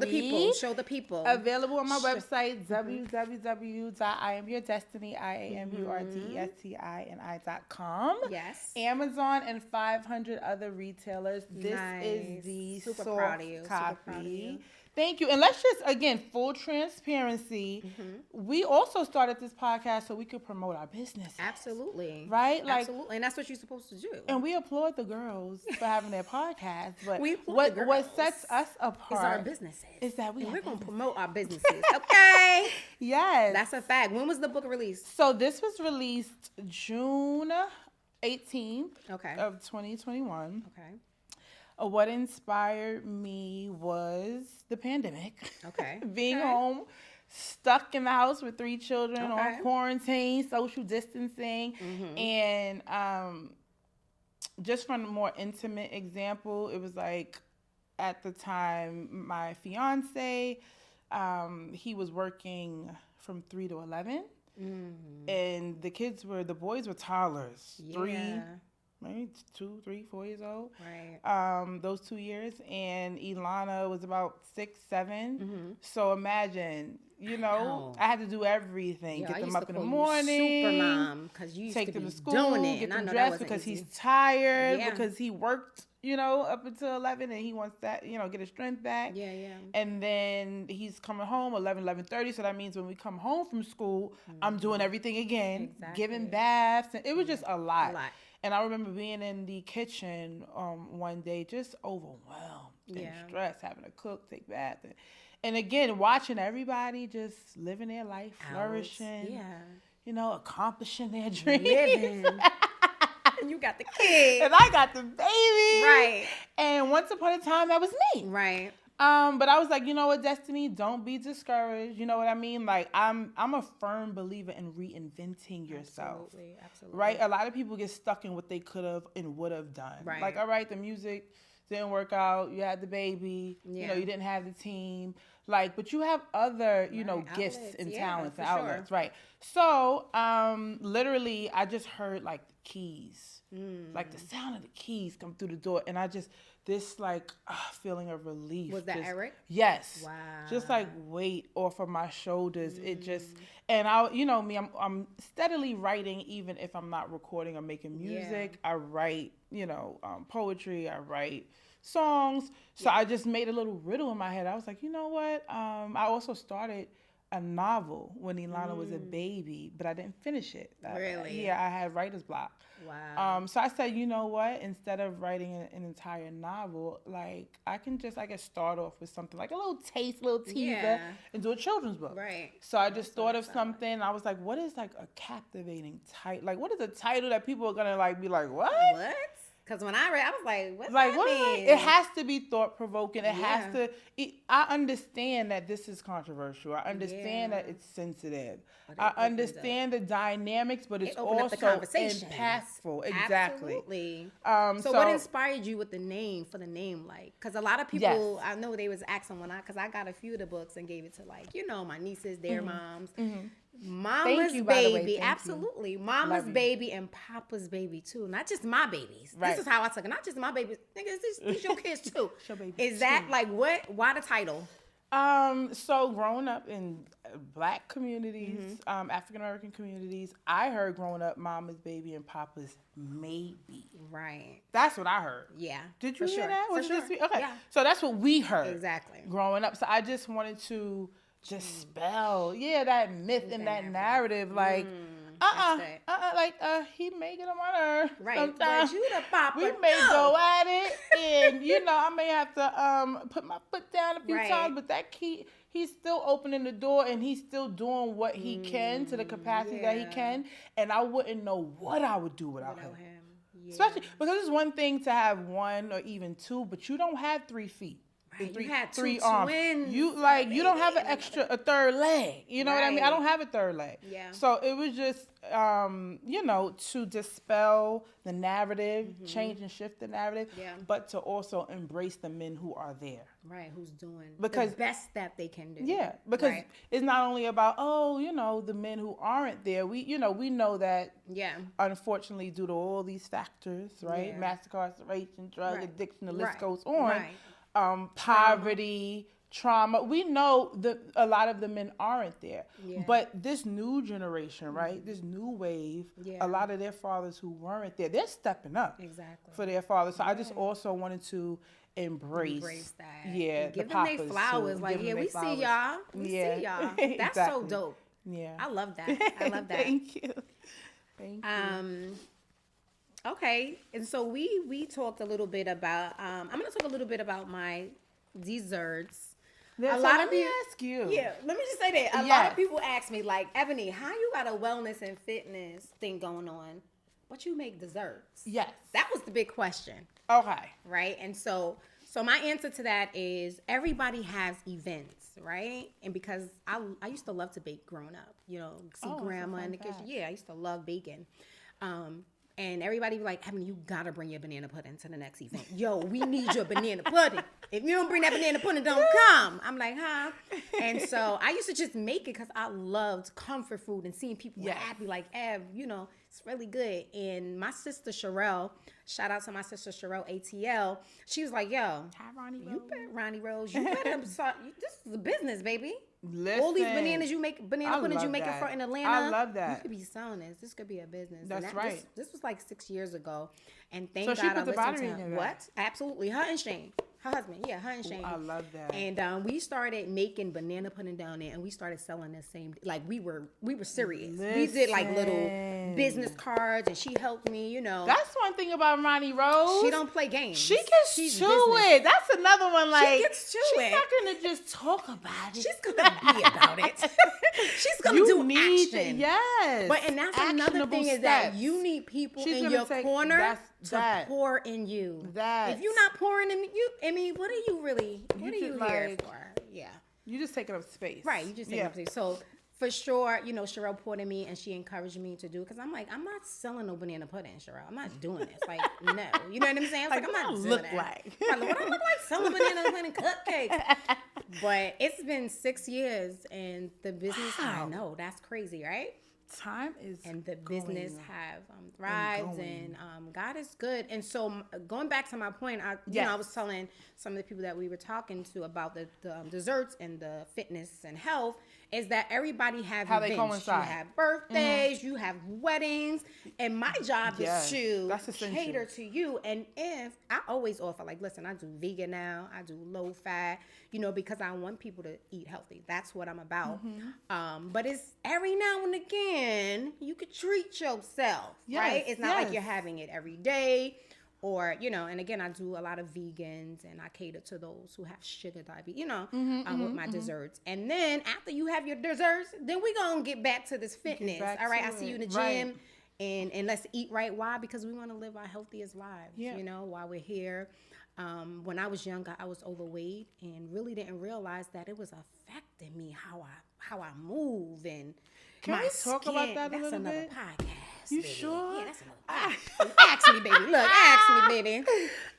the people. Available on my website, www.iamyourdestini.com. Yes. Amazon and 500 other retailers. This is the Super soft proud of you. copy. Thank you. And let's just, again, full transparency. We also started this podcast so we could promote our business. Absolutely. Right? Absolutely. And that's what you're supposed to do. And we applaud the girls for having their podcast. But what sets us apart is our businesses. Is that we're going to promote our businesses. Okay? Yes. That's a fact. When was the book released? So this was released June 18th of 2021. Okay. What inspired me was the pandemic. Okay. Being home, stuck in the house with 3 children on quarantine, social distancing. And just from a more intimate example, it was like at the time, my fiance, he was working from 3 to 11. And the boys were toddlers. 3, maybe 2, 3, 4 years old. Right. Those 2 years. And Ilana was about 6, 7. So imagine, I had to do everything. Get them up in the morning. Super mom, because you used take to them be to school, doing it. get And them I know dressed that because easy. he's tired, because he worked up until 11, and he wants that, get his strength back. Yeah, yeah. And then he's coming home 11:30. So that means when we come home from school, I'm doing everything again, giving baths. And it was just a lot. And I remember being in the kitchen one day, just overwhelmed and stressed, having to cook, take baths. And again, watching everybody just living their life, flourishing, accomplishing their dreams. Living. And you got the kid. And I got the baby. Right. And once upon a time, that was me. Right. But I was like, you know what, Destiny, don't be discouraged. You know what I mean? Like, I'm a firm believer in reinventing yourself. Absolutely. Right? A lot of people get stuck in what they could have and would have done. Right. Like, all right, the music didn't work out. You had the baby. Yeah. You didn't have the team. Like, but you have other, gifts outlets. and Yeah, talents and for outlets. sure. Right. So, literally, I just heard, like, the keys. Like, the sound of the keys come through the door. And I just, this, like, feeling of relief. Was that Eric? Yes. Wow. Just, like, weight off of my shoulders. It just, and me, I'm steadily writing, even if I'm not recording or making music. I write, poetry. I write songs. So I just made a little riddle in my head. I was like, you know what? I also started a novel when Ilana was a baby, but I didn't finish it. Really? I had writer's block. Wow. So I said, you know what? Instead of writing an entire novel, like I can start off with something like a little taste, little teaser, and do a children's book. Right. So I just thought of something. I was like, what is like a captivating title? Like, what is a title that people are gonna like be like, what? What? Because when I read, I was like, what's like, that what mean? It has to be thought-provoking. It has to... I understand that this is controversial. I understand that it's sensitive. I understand the dynamics, but it's also impactful. Exactly. Absolutely. So what inspired you with the name, like? Because a lot of people, I know they was asking because I got a few of the books and gave it to like, my nieces, their moms. Mama's baby, absolutely. Mama's baby and Papa's baby too. Not just my babies. Right. This is how I took it. Not just my babies. Nigga, these your kids too. Your baby is that like what? Why the title? So growing up in Black communities, African American communities, I heard growing up Mama's baby and Papa's maybe. Right. That's what I heard. Yeah. Did you hear that? For sure. Okay. Yeah. So that's what we heard. Exactly. Growing up. So I just wanted to dispel, that myth and that narrative, like, he may get on my nerve. Right. Sometimes but you the papa. We may go at it, and I may have to put my foot down a few times, but that key, he's still opening the door, and he's still doing what he can to the capacity that he can, and I wouldn't know what I would do without him. Yeah. Especially because it's one thing to have one or even two, but you don't have 3 feet. Right. Three, you had three two arms. twins. You don't have a third leg. You know what I mean? I don't have a third leg. Yeah. So it was just, to dispel the narrative, change and shift the narrative, but to also embrace the men who are there. Right. Who's doing the best that they can do. Yeah. Because it's not only about, the men who aren't there. We know that, unfortunately, due to all these factors, right? Yeah. Mass incarceration, drug addiction, the list goes on. Right. Poverty, trauma. We know a lot of the men aren't there. Yeah. But this new generation, right? This new wave, a lot of their fathers who weren't there, they're stepping up for their fathers. So I just also wanted to embrace that. Yeah. Give them their flowers. Like, we see y'all. We see y'all. That's so dope. Yeah. I love that. Thank you. Thank you. Okay, and so we talked a little bit about. I'm going to talk a little bit about my desserts. Let me ask you. Yeah, let me just say that. A lot of people ask me, like, Ebony, how you got a wellness and fitness thing going on, but you make desserts? Yes, that was the big question. Okay, right, and so my answer to that is everybody has events, right? And because I used to love to bake growing up, see grandma in the kitchen. Yeah, I used to love baking. And everybody be like, Ebony, you gotta bring your banana pudding to the next event. Yo, we need your banana pudding. If you don't bring that banana pudding, don't come. I'm like, huh? And so I used to just make it because I loved comfort food and seeing people happy. Like, it's really good. And my sister Sherelle, shout out to my sister Sherelle ATL. She was like, yo, hi Ronnie Rose. Ronnie Rose, you better start. This is a business, baby. Listen, all these banana puddings you make that. in Atlanta. I love that. You could be selling this. This could be a business. That's and right. This was like 6 years ago, and thank So God she I put the listened battery to in him. your What? Absolutely, her and Shane. Her husband, yeah, her and Shane. I love that. And we started making banana pudding down there, and we started selling the same. Like we were serious. We did like little business cards, and she helped me. You know, That's one thing about Ronnie Rose. she don't play games. She gets She's to business. it. That's another one. Like gets to she's it. not gonna just talk about it. She's gonna be about it. She's gonna You do need action. yes. But and that's another Actionable thing is that steps. you need people She's in gonna your take- corner that's- to that. pour in you. That's- If you're not pouring in you, I mean, what are you really? What are just you here like- for? Yeah, You just taking up space. right. You just take up space. So for sure, you know, Sherelle poured in me and she encouraged me to do because I'm like, I'm not selling no banana pudding, Sherelle. I'm not doing this. Like, no, you know what I'm saying? I was like, I'm not doing look that. like? What I look like selling banana pudding cupcakes. But it's been 6 years and the business. I Wow. know that's crazy, right? Time is And the going. business have thrived and God is good. And so going back to my point, I was telling some of the people that we were talking to about the desserts and the fitness and health is that everybody have How they events. coincide. You have birthdays, you have weddings, and my job Yes, is to that's essential. cater to you. And if I always offer, like, listen, I do vegan now, I do low fat, you know, because I want people to eat healthy. That's what I'm about. But it's every now and again you could treat yourself, right? It's not like you're having it every day. Or, you know, and again, I do a lot of vegans and I cater to those who have sugar diabetes, you know, with my desserts. And then after you have your desserts, then we're going to get back to this fitness. All right, I see you in the gym. Right. And let's eat right. Why? Because we want to live our healthiest lives, Yeah. you know, while we're here. When I was younger, I was overweight and really didn't realize that it was affecting me, how I move and Can my we talk about skin. that a That's little another bit? podcast. You baby. sure? Yeah, that's another podcast. Ask me, baby. Look, ask me, baby.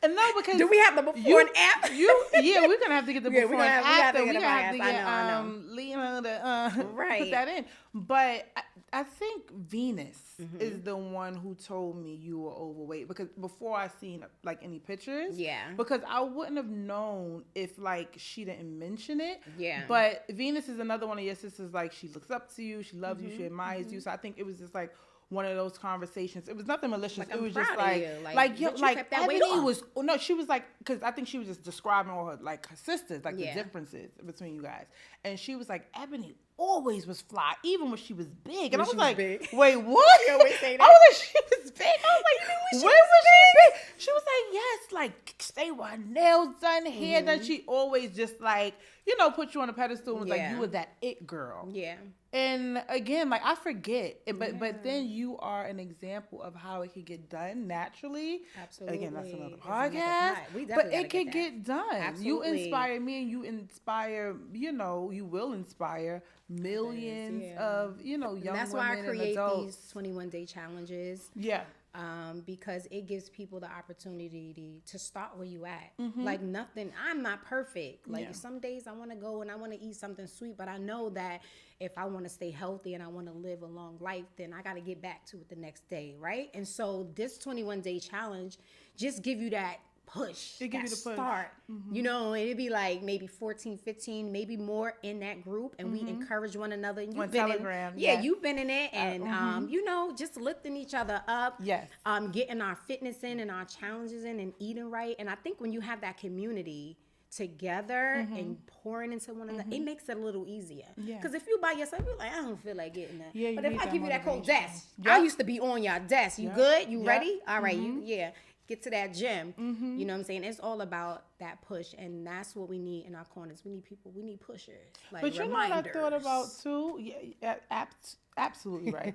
And no, because Do we have the before and after? we're gonna have to get the Yeah, before we and gotta after. get We're a gonna have to bias. get I know. Lena to Right. put that in. But I think Venus is the one who told me you were overweight because before I seen like any pictures. Yeah. Because I wouldn't have known if like she didn't mention it. Yeah. But Venus is another one of your sisters. Like she looks up to you, she loves you, she admires you. So I think it was just like one of those conversations. It was nothing malicious. Like, it I'm was just proud of like, you. like, Like, yo, but you like kept that weight Ebony off. was. No, she was like, because I think she was just describing all her like her sisters, like Yeah. the differences between you guys. And she was like, Ebony always was fly, even when she was big. And I was she was like, big. wait, what? You always say I that. was like, she was big. I was like, when was she big? She was like, yes, like stay with her nails done, hair done. She always just like, you know, put you on a pedestal and was like, Yeah. you were that it girl. Yeah. And again, like I forget, but then you are an example of how it could get done naturally. Absolutely. Again, that's another It's another podcast. pod. We But definitely it gotta could get get done. Absolutely. You inspire me, and you inspire. You know, you will inspire millions yeah. of young And that's women why I and create adults. these 21-day challenges. Yeah. Because it gives people the opportunity to start where you at. Mm-hmm. Like nothing, I'm not perfect. Like Yeah. some days I want to go and I want to eat something sweet, but I know that if I want to stay healthy and I want to live a long life, then I got to get back to it the next day, right? And so this 21-day challenge just give you that push, It give that you the push. start. You know, it'd be like maybe 14, 15, maybe more in that group, and we encourage one another. And On you've been Telegram, yeah, yeah. you've been in it, and you know, just lifting each other up. Yes. Getting our fitness in and our challenges in and eating right. And I think when you have that community together and pouring into one another, it makes it a little easier. Yeah. Because if you by yourself, you're like, I don't feel like getting that. Yeah, you but if need I that give you that cold motivation. desk, Yep. I used to be on your desk. You Yep. good? You Yep. ready? All right, get to that gym. You know what I'm saying? It's all about that push, and that's what we need in our corners. We need people. We need pushers. Like But you know what I thought about reminders. too? Yeah, absolutely right.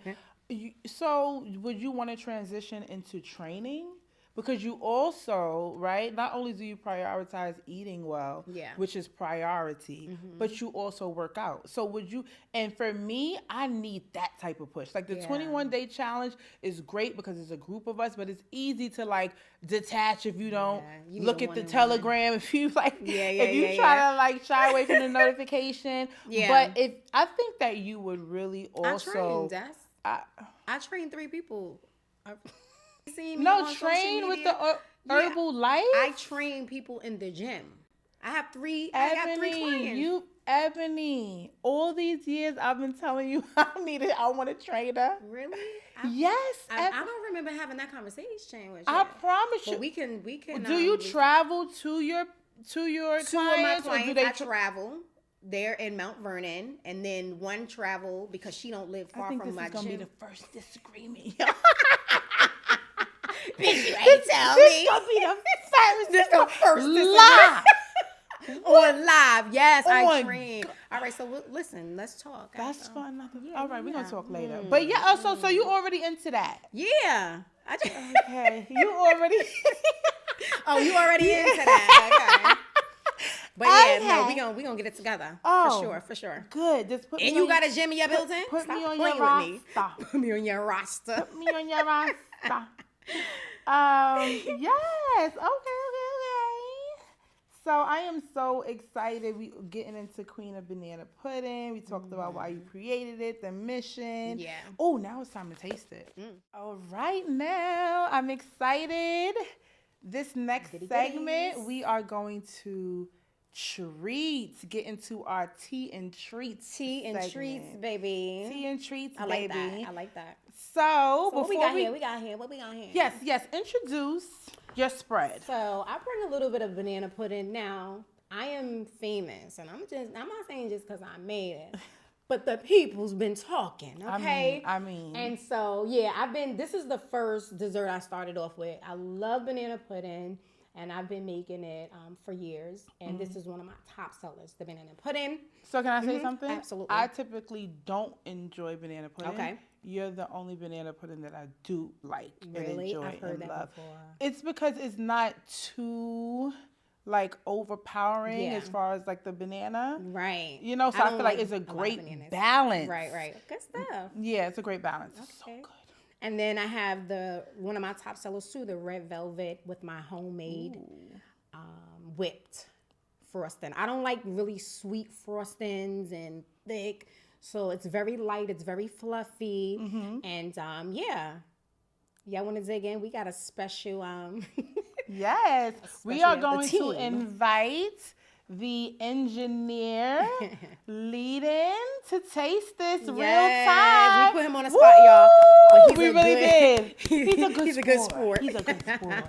So would you want to transition into training? Because you also, right, not only do you prioritize eating well, Yeah. which is priority, but you also work out. So would you, and for me, I need that type of push. Like the Yeah. 21-day challenge is great because it's a group of us, but it's easy to like detach if you don't you need look a at the one-on-one. Telegram, if you like, if you yeah. try to like shy away from the notification. Yeah. But if I think that you would really I also, trained. I trained 3 people. Seen me no, on train social with media. the herbal life. I train people in the gym. I got 3 clients. Ebony, all these years I've been telling you I want a trainer. Really? Yes. I don't remember having that conversation with you. I promise you. But we can. Do you travel to your clients? Two of my or clients, do they I travel. They're in Mount Vernon, and then one travel because she don't live far from my this is gonna be gym. the first disagreement. Bitch, you ain't tell me. This gonna be the first. This the first live. on live. Yes, Oh I my dream. All right, so listen, let's talk. That's fun. All right, we're yeah. gonna talk later. But yeah, so you already into that? Yeah. I just, Okay, you already. oh, you already into that? Okay. But yeah, Okay. no, we gonna get it together. Oh. For sure. Good. Just put And me you on, got a gym in your building? Put Stop me on playing your with me. roster. Put me on your roster. Put me on your roster. Yes. Okay. So I am so excited. We getting into Queen of Banana Pudding. We talked about why you created it, the mission. Yeah. Oh, now it's time to taste it. All right, now I'm excited. This next segment, we are going to get into our tea and treats. Tea and segment. treats, baby. Tea and treats, I baby. like that. So What before we got here? What we got here? Yes. Introduce your spread. So I bring a little bit of banana pudding. Now I am famous, and I'm not saying just because I made it, but the people's been talking. Okay. I mean. And so yeah, this is the first dessert I started off with. I love banana pudding, and I've been making it for years. And this is one of my top sellers, the banana pudding. So can I say something? Absolutely. I typically don't enjoy banana pudding. Okay. You're the only banana pudding that I do like and Really? enjoy I've heard and that love. before. It's because it's not too like overpowering Yeah. as far as like the banana. Right. You know, so I don't feel like like it's a lot of great bananas. balance. Right. Good stuff. Yeah, it's a great balance. It's so Okay. good. And then I have one of my top sellers too, the red velvet with my homemade whipped frosting. I don't like really sweet frostings and thick, so it's very light. It's very fluffy, and y'all want to dig in? We got a special Yes, we are especially going the to team. invite the engineer lead-in to taste this real time. We put him on the spot, y'all. But We a really good- did. He's a good sport. He's a good sport.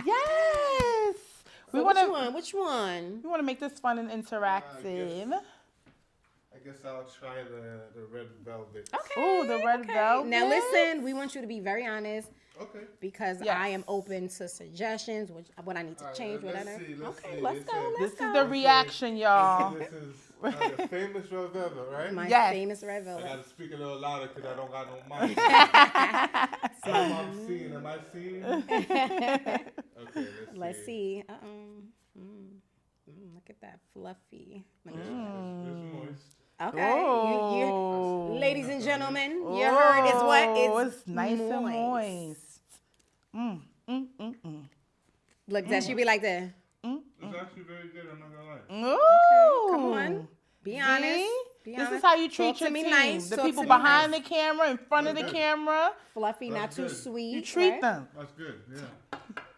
Yes. So which one? We want to make this fun and interactive. I guess I'll try the red velvet. Okay. Ooh, the red velvet. Now listen, we want you to be very honest. Okay. Because Yes. I am open to suggestions, what I need to All right, change, let's whatever. see, let's Okay, see. let's It go. says- This Let's is go. the reaction, y'all. This is the famous red velvet, right? My Yes. famous red I velvet. gotta speak a little louder because I don't got no mic. Am I seeing? Okay, Let's see. Look at that fluffy. Let me It's moist. Okay, Oh. you, ladies and gentlemen, you heard it's what? It's nice and moist. Look, that should be like that. It's actually very good. I'm not gonna lie. Ooh. Come on, be honest. See? Be This honest. is how you treat Talk to your me team. nice. The Talk people to me behind nice. the camera, in front of the camera, Fluffy, not That's too good. sweet. you treat right? them. That's good. Yeah.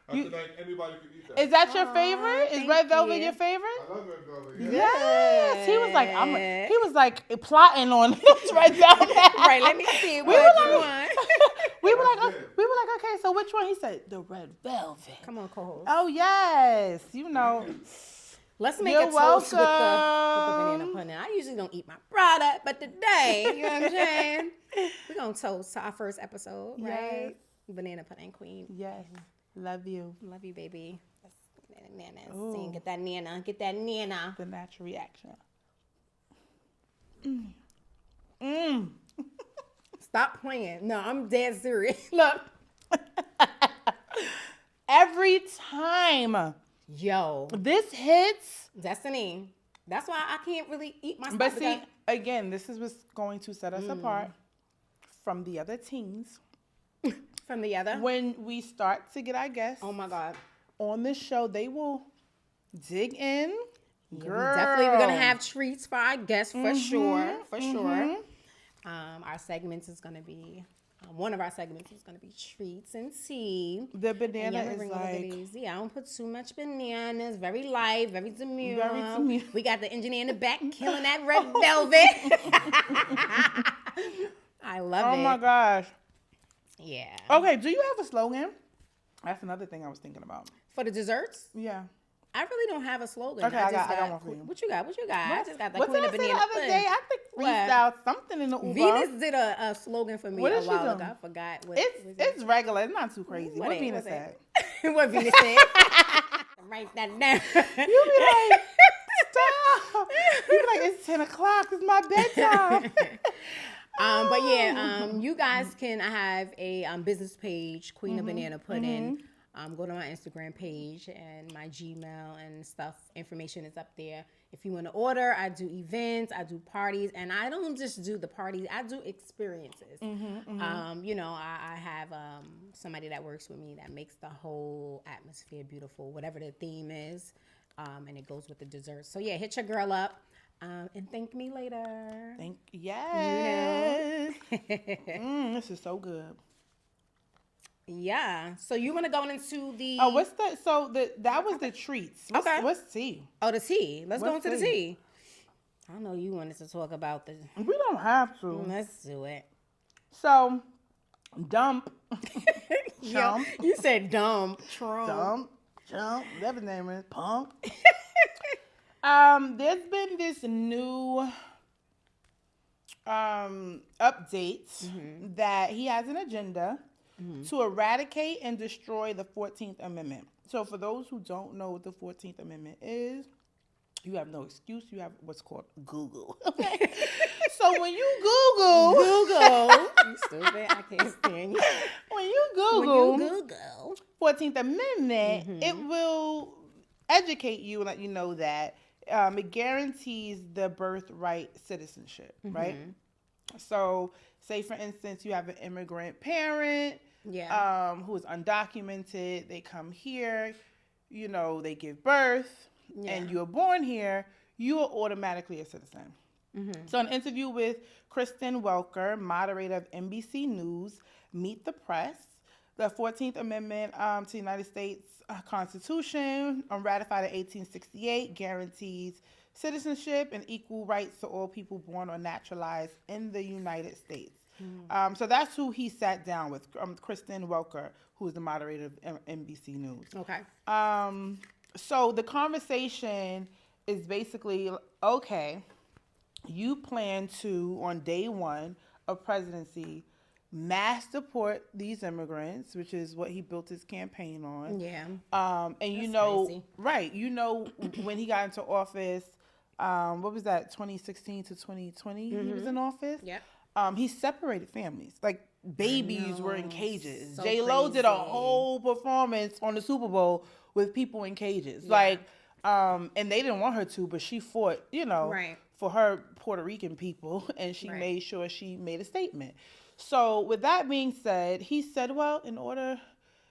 I feel like anybody could eat that. Is that your favorite? Is thank red velvet you. your favorite? I love red velvet. Yeah. Yes. He was like plotting on this right down there. Right, let me see We what were you like- want. We were like, That's it. okay, so which one? He said the red velvet. Come on, co-host. Oh yes, you know. Let's make You're a toast with the welcome. banana pudding. I usually don't eat my product, but today, you know what I'm saying? We're going to toast to our first episode, right? Yes. Banana pudding queen. Yes, love you. Love you, baby. Nana. Ooh. Sing, get that nana. Get that nana. The natural reaction. Stop playing. No, I'm dead serious. Look. Every time Yo. this hits, Destiny. That's why I can't really eat my stuff. but see, because- again, this is what's going to set us apart from the other teams. from the other. When we start to get our guests Oh, my God. on this show, they will dig in. Girl. We're gonna have treats for our guests for sure. For sure. Our segments is gonna be One of our segments is going to be treats and tea. The And banana y'all is bring all the like goodies. Yeah, I don't put too much bananas. Very light, very demure. Very demure. We got the engineer in the back killing that red velvet. I love it. oh my gosh. Yeah. Okay, do you have a slogan? That's another thing I was thinking about. For the desserts, Yeah. I really don't have a slogan. Okay, I got one for you. What you got? I just got the What queen did I of say the banana other pudding. day? I think What? freestyle something in the Uber. Venus did a slogan for me What a did she while do? ago. I forgot what It's regular. It's not too crazy. What it- Venus what said. it- what Venus said. Write that down. You be like, stop. You be like, it's 10 o'clock. It's my bedtime. But yeah, you guys can. I have a business page, Queen of Banana Pudding. Go to my Instagram page and my Gmail and stuff. Information is up there. If you want to order, I do events, I do parties, and I don't just do the parties. I do experiences. You know, I have somebody that works with me that makes the whole atmosphere beautiful, whatever the theme is, and it goes with the dessert. So yeah, hit your girl up. And thank me later. Yes. This is so good. Yeah. So you want to go into the Oh, that was the treats. Okay. What's tea? the tea? Let's go What's into the tea? tea. I know you wanted to talk about the. We don't have to. Let's do it. So, dump. Yo, you said dumb. Trump. Jump. Whatever his name is. Pump. There's been this new update that he has an agenda to eradicate and destroy the 14th Amendment. So for those who don't know what the 14th Amendment is, you have no excuse. You have what's called Google. Okay? So when you Google, You stupid. I can't stand you. when you Google Google. 14th Amendment, it will educate you and let you know that it guarantees the birthright citizenship, right? So, say for instance, you have an immigrant parent who is undocumented. They come here, you know, they give birth, and you're born here. You are automatically a citizen. So, an interview with Kristen Welker, moderator of NBC News, Meet the Press, the 14th Amendment to the United States Constitution, ratified in 1868, guarantees citizenship and equal rights to all people born or naturalized in the United States. So that's who he sat down with, Kristen Welker, who is the moderator of NBC News. Okay. So the conversation is basically, okay, you plan to, on day one of presidency, mass deport these immigrants, which is what he built his campaign on. Yeah. And you know, crazy. right, you know, when he got into office, what was that, 2016 to 2020 he was in office? Yep. He separated families. Like, babies were in cages. So J-Lo did a crazy. whole performance on the Super Bowl with people in cages. Like, and they didn't want her to, but she fought, you know, for her Puerto Rican people, and she made sure she made a statement. So with that being said, he said, well, in order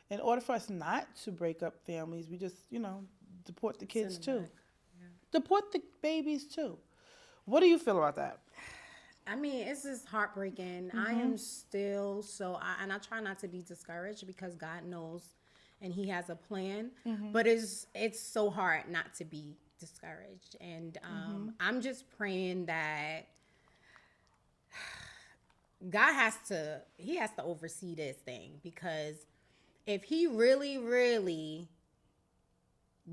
for us not to break up families, we just, you know, deport the kids too. Deport the babies too. What do you feel about that? I mean, it's just heartbreaking. I am still and I try not to be discouraged because God knows and he has a plan, but it's so hard not to be discouraged. And I'm just praying that God has to oversee this thing, because if he really, really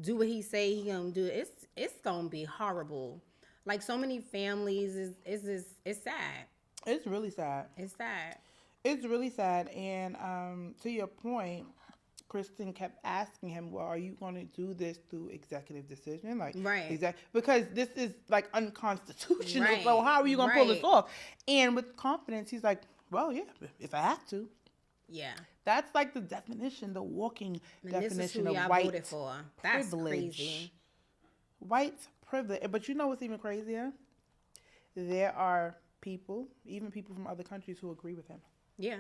do what he say he gonna do, it's gonna be horrible. Like, so many families it's sad. It's really sad. It's sad. It's really sad. And to your point, Kristen kept asking him, well, are you going to do this through executive decision? Like, because this is like unconstitutional. Right. So how are you going to pull this off? And with confidence, he's like, well, yeah, if I have to. Yeah. That's like the definition, the walking definition of I white voted for. That's privilege. crazy. White privilege. But you know what's even crazier? There are people, even people from other countries, who agree with him. Yeah.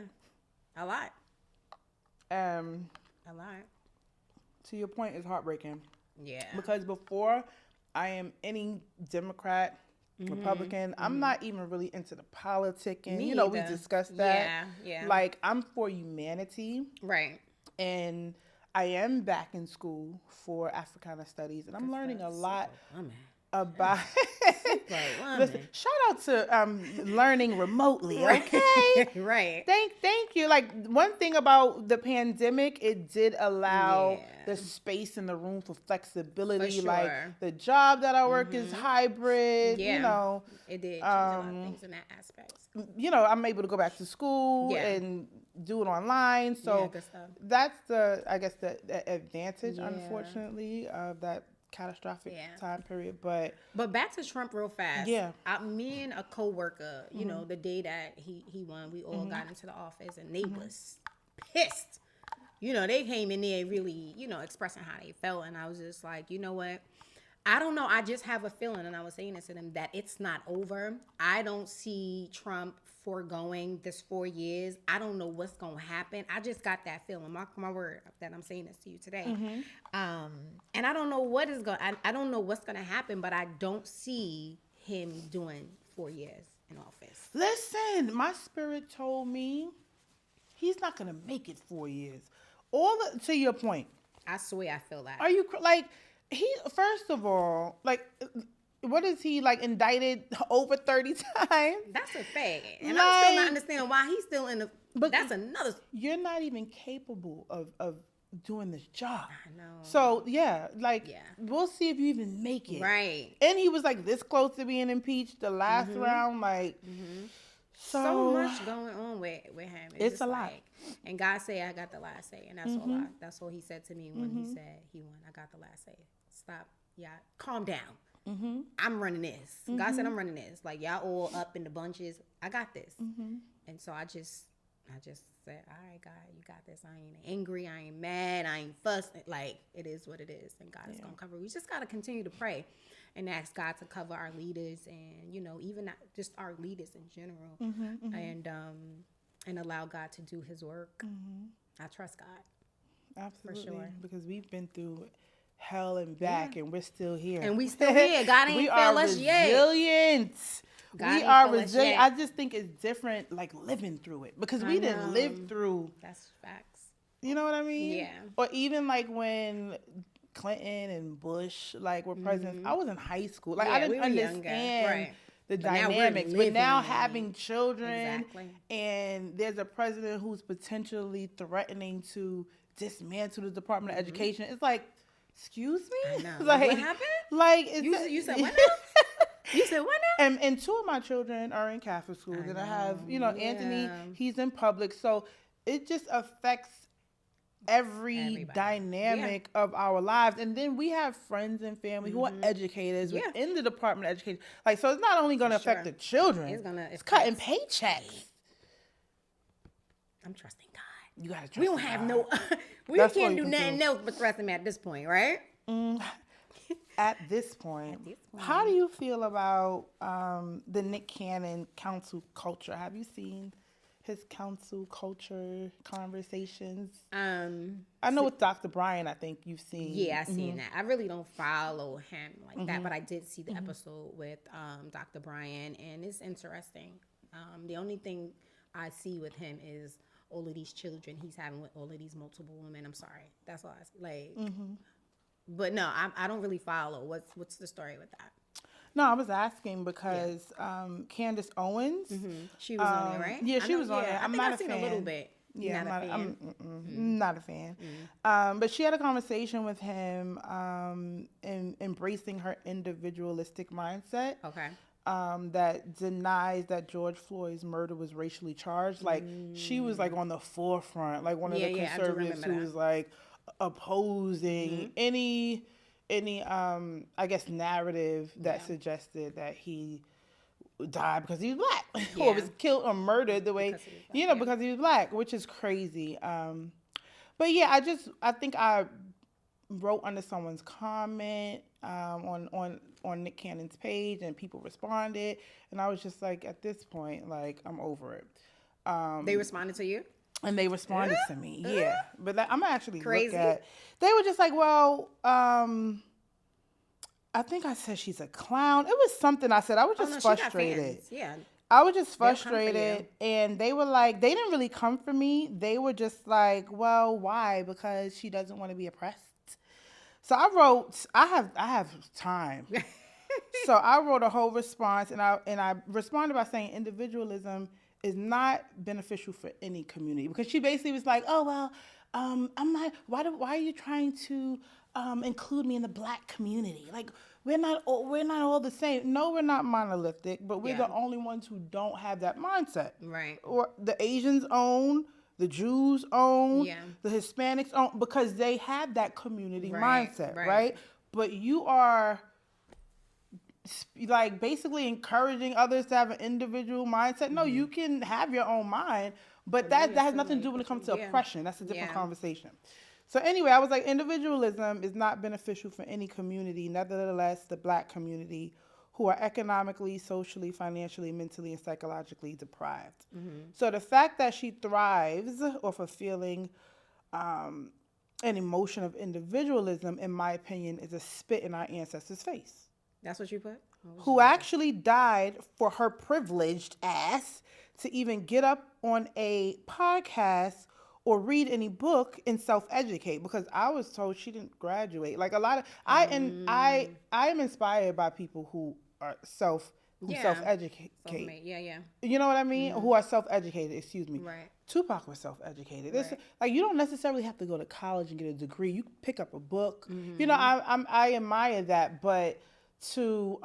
A lot. A lot. To your point, it's heartbreaking. Yeah. Because before I am any Democrat, Republican. I'm not even really into the politicking. Me You know, we either. discussed that. Yeah. Like, I'm for humanity. Right. And I am back in school for Africana Studies, and I'm learning a lot about. Listen, shout out to learning remotely. Okay, Right. Thank you. Like, one thing about the pandemic, it did allow the space in the room for flexibility. For Like, sure. the job that I work is hybrid. Yeah. You know, It did change a lot of things in that aspect. you know, I'm able to go back to school Yeah. and do it online. So good stuff. that's the advantage, unfortunately, of that catastrophic time period. But back to Trump real fast. Yeah. Me and a coworker, you know, the day that he won, we all got into the office and they was pissed. You know, they came in there really, you know, expressing how they felt. And I was just like, you know what? I don't know. I just have a feeling, and I was saying this to them, that it's not over. I don't see Trump foregoing this 4 years. I don't know what's going to happen. I just got that feeling. Mark my word that I'm saying this to you today. And I don't know what is going. I don't know what's going to happen, but I don't see him doing 4 years in office. listen, my spirit told me he's not going to make it 4 years. To your point, I swear, I feel that. are you like he? First of all, like, what is he, like, indicted over 30 times? That's a fact, and Like, I'm still not understanding why he's still in the. But that's another. You're not even capable of doing this job. I know. So we'll see if you even make it. Right. And he was like this close to being impeached the last round. Like, So much going on with him. It's just a lot. And God say I got the last say, and that's all he said to me when he said he won. I got the last say. Stop, calm down. I'm running this. God said I'm running this. Like, y'all all up in the bunches. I got this. And so I just said, all right, God, you got this. I ain't angry. I ain't mad. I ain't fussed. Like, it is what it is, and God is gonna cover. We just gotta continue to pray and ask God to cover our leaders, and, you know, even not just our leaders in general, and allow God to do His work. I trust God. absolutely, for sure. because we've been through hell and back, and we're still here. And we still here. God ain't we fail are us yet. resilient. God We ain't are fail us resilient. yet. I just think it's different, like, living through it, because we didn't live through. That's facts. You know what I mean? Yeah. Or even like when Clinton and Bush were presidents. I was in high school. Like, I Yeah, didn't we were younger. understand Right. the But now we're dynamics. But living now it. having children, Exactly. and there's a president who's potentially threatening to dismantle the Department of Education. It's like, excuse me? I know. Like, What happened? Like, You said what now? You said what now? and two of my children are in Catholic schools, and I have, Anthony, he's in public. So it just affects every Everybody. dynamic of our lives. And then we have friends and family who are educators Yeah. within the Department of Education. Like, so it's not only going to affect the children, it's cutting paychecks. I'm trusting God. You got to trust We don't in have God. no. We That's can't what do we nothing do. else but trust Him at this point, right? At this point, how do you feel about the Nick Cannon council culture? Have you seen his council culture conversations? I know with Dr. Brian, I think you've seen. Yeah, I seen that. I really don't follow him like that, but I did see the episode with Dr. Brian, and it's interesting. The only thing I see with him is all of these children he's having with all of these multiple women. I'm sorry, that's all I see. Like, but no, I don't really follow. What's the story with that? No, I was asking because Candace Owens. She was on there, right? Yeah, she was on there. I I'm think not I've a seen fan. a little bit. Yeah, Not a fan. I'm not a fan. But she had a conversation with him in embracing her individualistic mindset. Okay. That denies that George Floyd's murder was racially charged. Like, she was like on the forefront, like one of the I do conservatives who remember was like opposing any I guess narrative that suggested that he died because he was black or was killed or murdered the way because he was black, which is crazy. But yeah, I think I wrote under someone's comment on Nick Cannon's page, and people responded, and I was just like, at this point, like, I'm over it. They responded to you? And they responded to me, but I'm actually Crazy. look at. They were just like, well, I think I said she's a clown. It was something I said. I was just no, she got frustrated. fans. Yeah. I was just They'll come for frustrated, you. and they were like, they didn't really come for me. They were just like, well, why? Because she doesn't want to be oppressed. So I wrote, I have time. So I wrote a whole response, and I responded by saying individualism is not beneficial for any community, because she basically was like, oh well, I'm not. Why are you trying to include me in the Black community? Like we're not all the same. No, we're not monolithic, but we're Yeah. the only ones who don't have that mindset. Right. Or the Asians own, the Jews own, Yeah. the Hispanics own, because they have that community Right, mindset, right. right? But you are like basically encouraging others to have an individual mindset. No, you can have your own mind, but that has nothing to do when it comes to Yeah. oppression. That's a different Yeah. conversation. So anyway, I was like, individualism is not beneficial for any community, nevertheless the Black community, who are economically, socially, financially, mentally, and psychologically deprived. So the fact that she thrives off of feeling an emotion of individualism, in my opinion, is a spit in our ancestors' face, That's what you put? who actually died for her privileged ass to even get up on a podcast or read any book and self-educate, because I was told she didn't graduate. Like a lot of I am inspired by people who are Yeah. self-educate. Self-made. Yeah. You know what I mean? Who are self-educated, excuse me. Right. Tupac was self-educated. It's Right. like, you don't necessarily have to go to college and get a degree. You can pick up a book. You know, I admire that, but to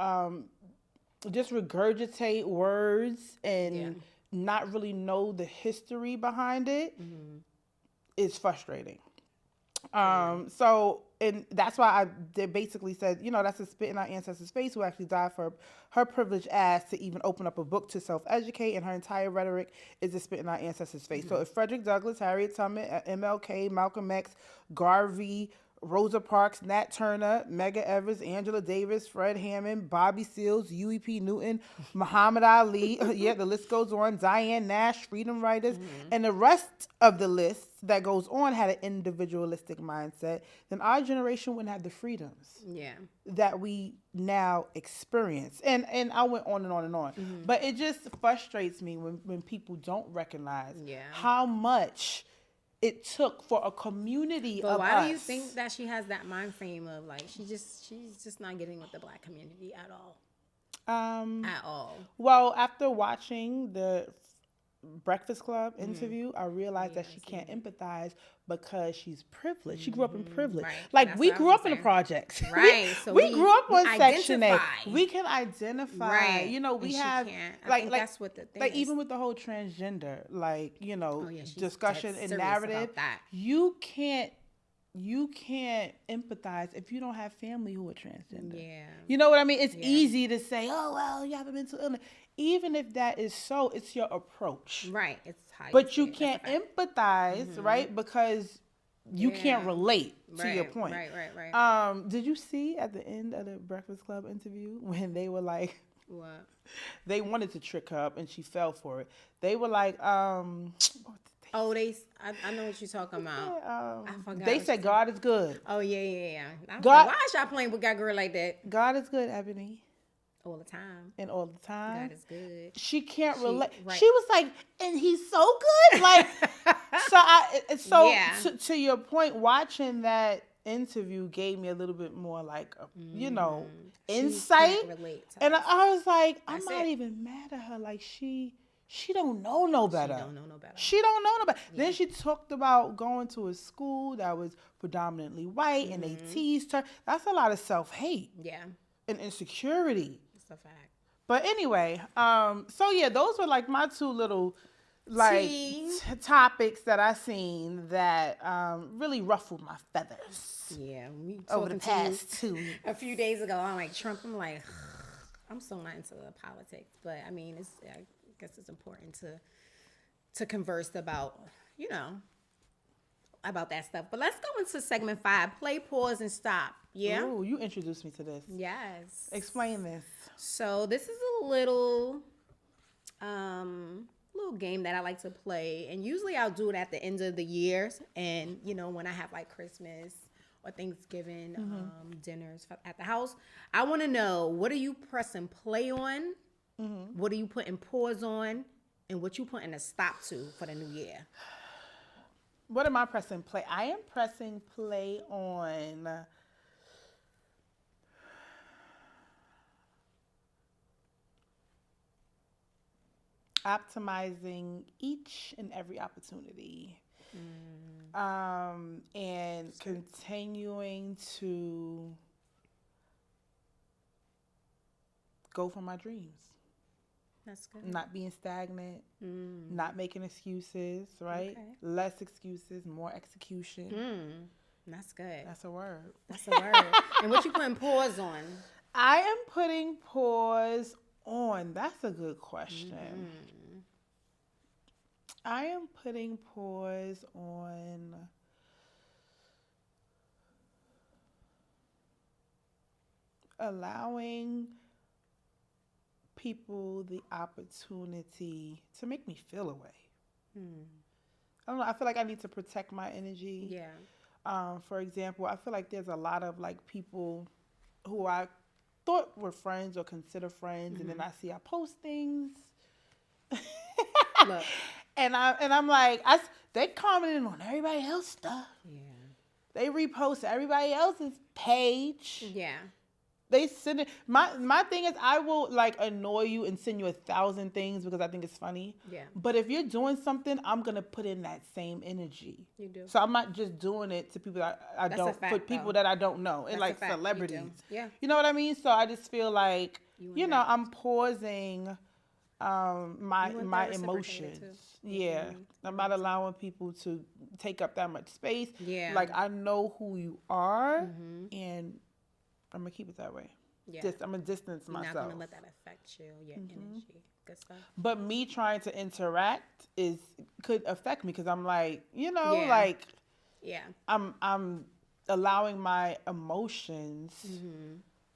just regurgitate words and not really know the history behind it is frustrating. So, and that's why they basically said, you know, that's a spit in our ancestors' face, who actually died for her privileged ass to even open up a book to self-educate, and her entire rhetoric is a spit in our ancestors' face. So if Frederick Douglass, Harriet Tubman, MLK, Malcolm X, Garvey, Rosa Parks, Nat Turner, Medgar Evers, Angela Davis, Fred Hammond, Bobby Seals, Huey P. Newton, Muhammad Ali, yeah, the list goes on, Diane Nash, freedom writers, and the rest of the list that goes on had an individualistic mindset, then our generation wouldn't have the freedoms Yeah. that we now experience. And I went on and on and on. But it just frustrates me when people don't recognize how much it took for a community But of why us. do you think that she has that mind frame of like she's just not getting with the Black community at all? At all. Well, after watching the Breakfast Club interview, I realized that she can't empathize because she's privileged. She grew up in privilege. Right. Like, That's we what I grew was up in the saying. projects. Right. So we grew up on we Section 8. identify. We can identify. Right. You know, And we she have can't. I like think like that's what the thing like is. even with the whole transgender, like, you know, Oh, yeah, she's discussion dead and serious narrative. about that. You can't empathize if you don't have family who are transgender. Yeah. You know what I mean? It's easy to say, oh, well, you have a mental illness. Even if that is so, it's your approach. Right. It's how But you say it. can't That's a fact. empathize, right? Because you can't Yeah. relate to Right, your point. Right. Did you see at the end of the Breakfast Club interview when they were like, What? they wanted to trick her up and she fell for it. They were like, what Oh, I know what you're talking about. I forgot. they what said you God is good. Oh yeah. I was God- like, why is y'all playing with that girl like that God is good, Ebony, all the time? and all the time. God is good. She can't relate. right. She was like, and he's so good. Like, Yeah. to your point, watching that interview gave me a little bit more like, you know, insight. Can't relate to And us. I was like, I'm That's not it. even mad at her. Like, she don't know no better. She don't know no better. She don't know no better. Then she talked about going to a school that was predominantly white and they teased her. That's a lot of self-hate Yeah, and insecurity. it's a fact. But anyway, so yeah, those were like my two little like Tea. topics that I seen that really ruffled my feathers Yeah, we over the talking to you past 2 weeks. a few days ago. I'm like Trump. I'm like, I'm so not into the politics, but I mean, I guess it's important to converse about, you know, about that stuff. But let's go into segment 5: play, pause, and stop. Yeah. Ooh, you introduced me to this. Yes. Explain this. So this is a little game that I like to play, and usually I'll do it at the end of the years, and you know, when I have like Christmas or Thanksgiving dinners at the house. I want to know, what are you pressing play on? What are you putting pause on? And what you putting a stop to for the new year? What am I pressing play? I am pressing play on optimizing each and every opportunity. And continuing to go for my dreams. That's good. Not being stagnant, not making excuses, right? Okay. Less excuses, more execution. That's good. That's a word. That's a word. And what you putting pause on? I am putting pause on. That's a good question. I am putting pause on allowing people the opportunity to make me feel away. I don't know. I feel like I need to protect my energy. Yeah. For example, I feel like there's a lot of like people who I thought were friends or consider friends, and then I see I post things. Look. And I'm like, they commenting on everybody else's stuff. Yeah. They repost everybody else's page. Yeah. They send it. My thing is, I will like annoy you and send you 1,000 things because I think it's funny. Yeah. But if you're doing something, I'm gonna put in that same energy. You do. So I'm not just doing it to people that I That's a don't, fact, for people though. that I don't know, and That's like a fact. You celebrities. do. Yeah. You know what I mean? So I just feel like You want that. I'm pausing my You want that reciprocated, emotions. too. Yeah. I'm not allowing people to take up that much space. Yeah. Like I know who you are, and I'm gonna keep it that way. Yeah. I'm gonna distance You're myself. not going to let that affect you, your energy. Good stuff. But me trying to interact could affect me because I'm like, Yeah. like Yeah. I'm allowing my emotions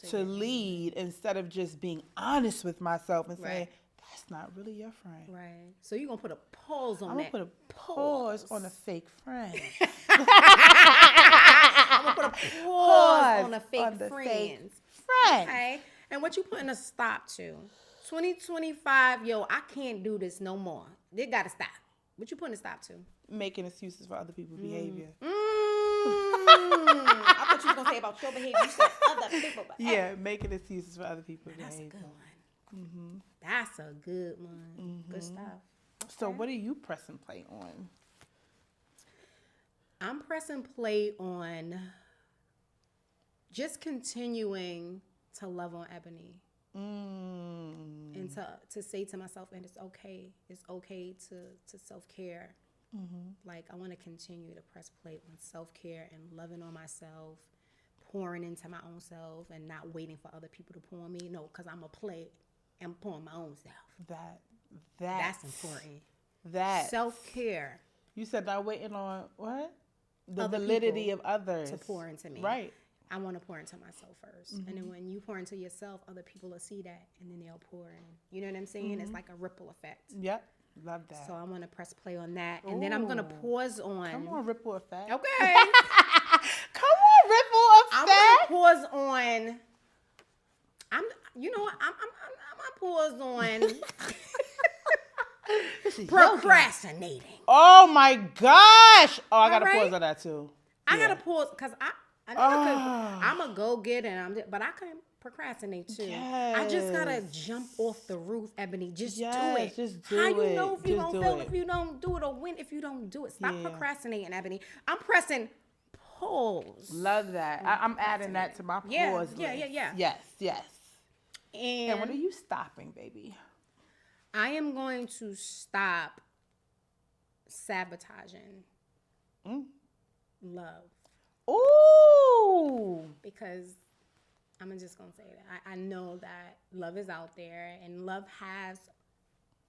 to lead instead of just being honest with myself and saying, that's not really your friend. Right. So you're going to put a pause on I'm that. gonna put a pause on a fake friend. I'm going to put a pause on a fake the friend. fake friend. Okay. And what you putting a stop to? 2025, yo, I can't do this no more. They got to stop. What you putting a stop to? Making excuses for other people's behavior. I thought you was going to say about your behavior. You said other people. But Yeah, making excuses for other people's that's a behavior. good one. That's a good one. Good stuff. So what are you pressing play on? I'm pressing play on just continuing to love on Ebony. And to say to myself, and it's okay to self-care. Like I want to continue to press play on self-care and loving on myself, pouring into my own self, and not waiting for other people to pour on me. No, because I'm a play and pouring my own self. That's important. That Self-care you said not waiting on what? The Other validity people of others to pour into me. Right. I want to pour into myself first. And then when you pour into yourself, other people will see that and then they'll pour in. You know what I'm saying? It's like a ripple effect. Yep. Love that. So I want to press play on that. And then I'm going to pause on. Come on, ripple effect. Okay. Come on, ripple I'm effect. going to pause on. I'm pause on procrastinating. Oh my gosh. Oh, I got to Alright. pause on that too. I Yeah. got to pause because I know I'm a go-getter, but I can procrastinate too. I just got to jump off the roof, Ebony. Just do it. Just do How it. you know if you Just don't do fail it. if you don't do it, or win if you don't do it? Stop Yeah. procrastinating, Ebony. I'm pressing pause. Love that. I'm adding that to my pause Yeah, list. yeah. Yes. And when are you stopping, baby? I am going to stop sabotaging love. Ooh. Because I'm just going to say that. I know that love is out there and love has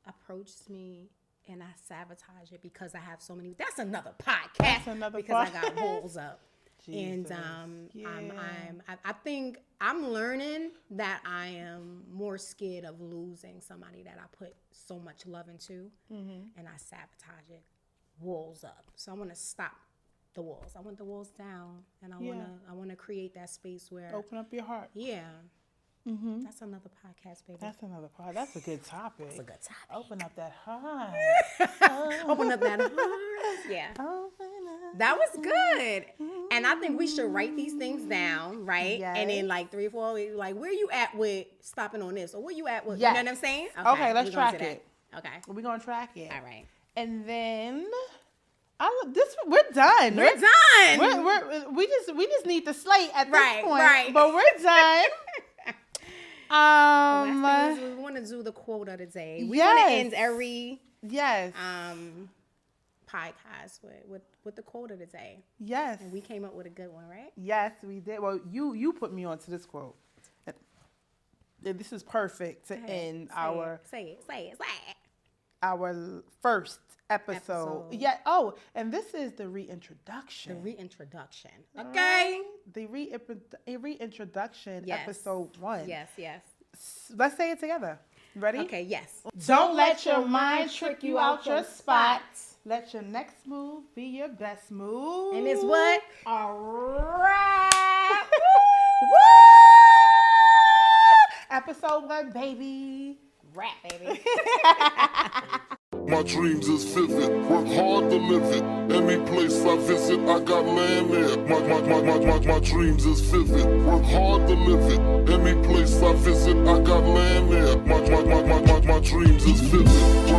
approached me and I sabotage it because I have so many. That's another podcast. That's another because podcast. I got walls up. Jesus. And Yeah. I think I'm learning that I am more scared of losing somebody that I put so much love into, and I sabotage it, walls up. So I want to stop the walls. I want the walls down, and Yeah. I wanna create that space where Open up your heart. yeah. Mm-hmm. That's another podcast, baby. That's another part. That's a good topic. That's a good topic. Open up that heart. Open up that heart. Yeah. Open up. That was good. And I think we should write these things down, right? And then Yes. like 3 or 4 weeks, like where you at with stopping on this? Or where you at with, Yes. you know what I'm saying? Okay, let's we're gonna track do it. that. Okay. We're gonna track it. All right. And then we're done. We're done. We just need the slate at this Right, point. right. But we're done. Last thing is we want to do the quote of the day. We want to end every yes. podcast with the quote of the day. Yes. And we came up with a good one, right? Yes, we did. Well, you put me onto this quote. And this is perfect to end our first episode. Yeah. Oh, and this is the reintroduction. The reintroduction. Okay. The reintroduction, Yes. episode 1. Yes, yes. Let's say it together. Ready? Okay, yes. Don't let your mind trick you out your spot. Let your next move be your best move. And it's what? A wrap. Woo! Episode 1, baby. Rap, baby. My dreams is vivid, work hard to live it. Any place I visit, I got land there. My dreams is vivid, work hard to live it. Any place I visit, I got land there. My dreams is vivid.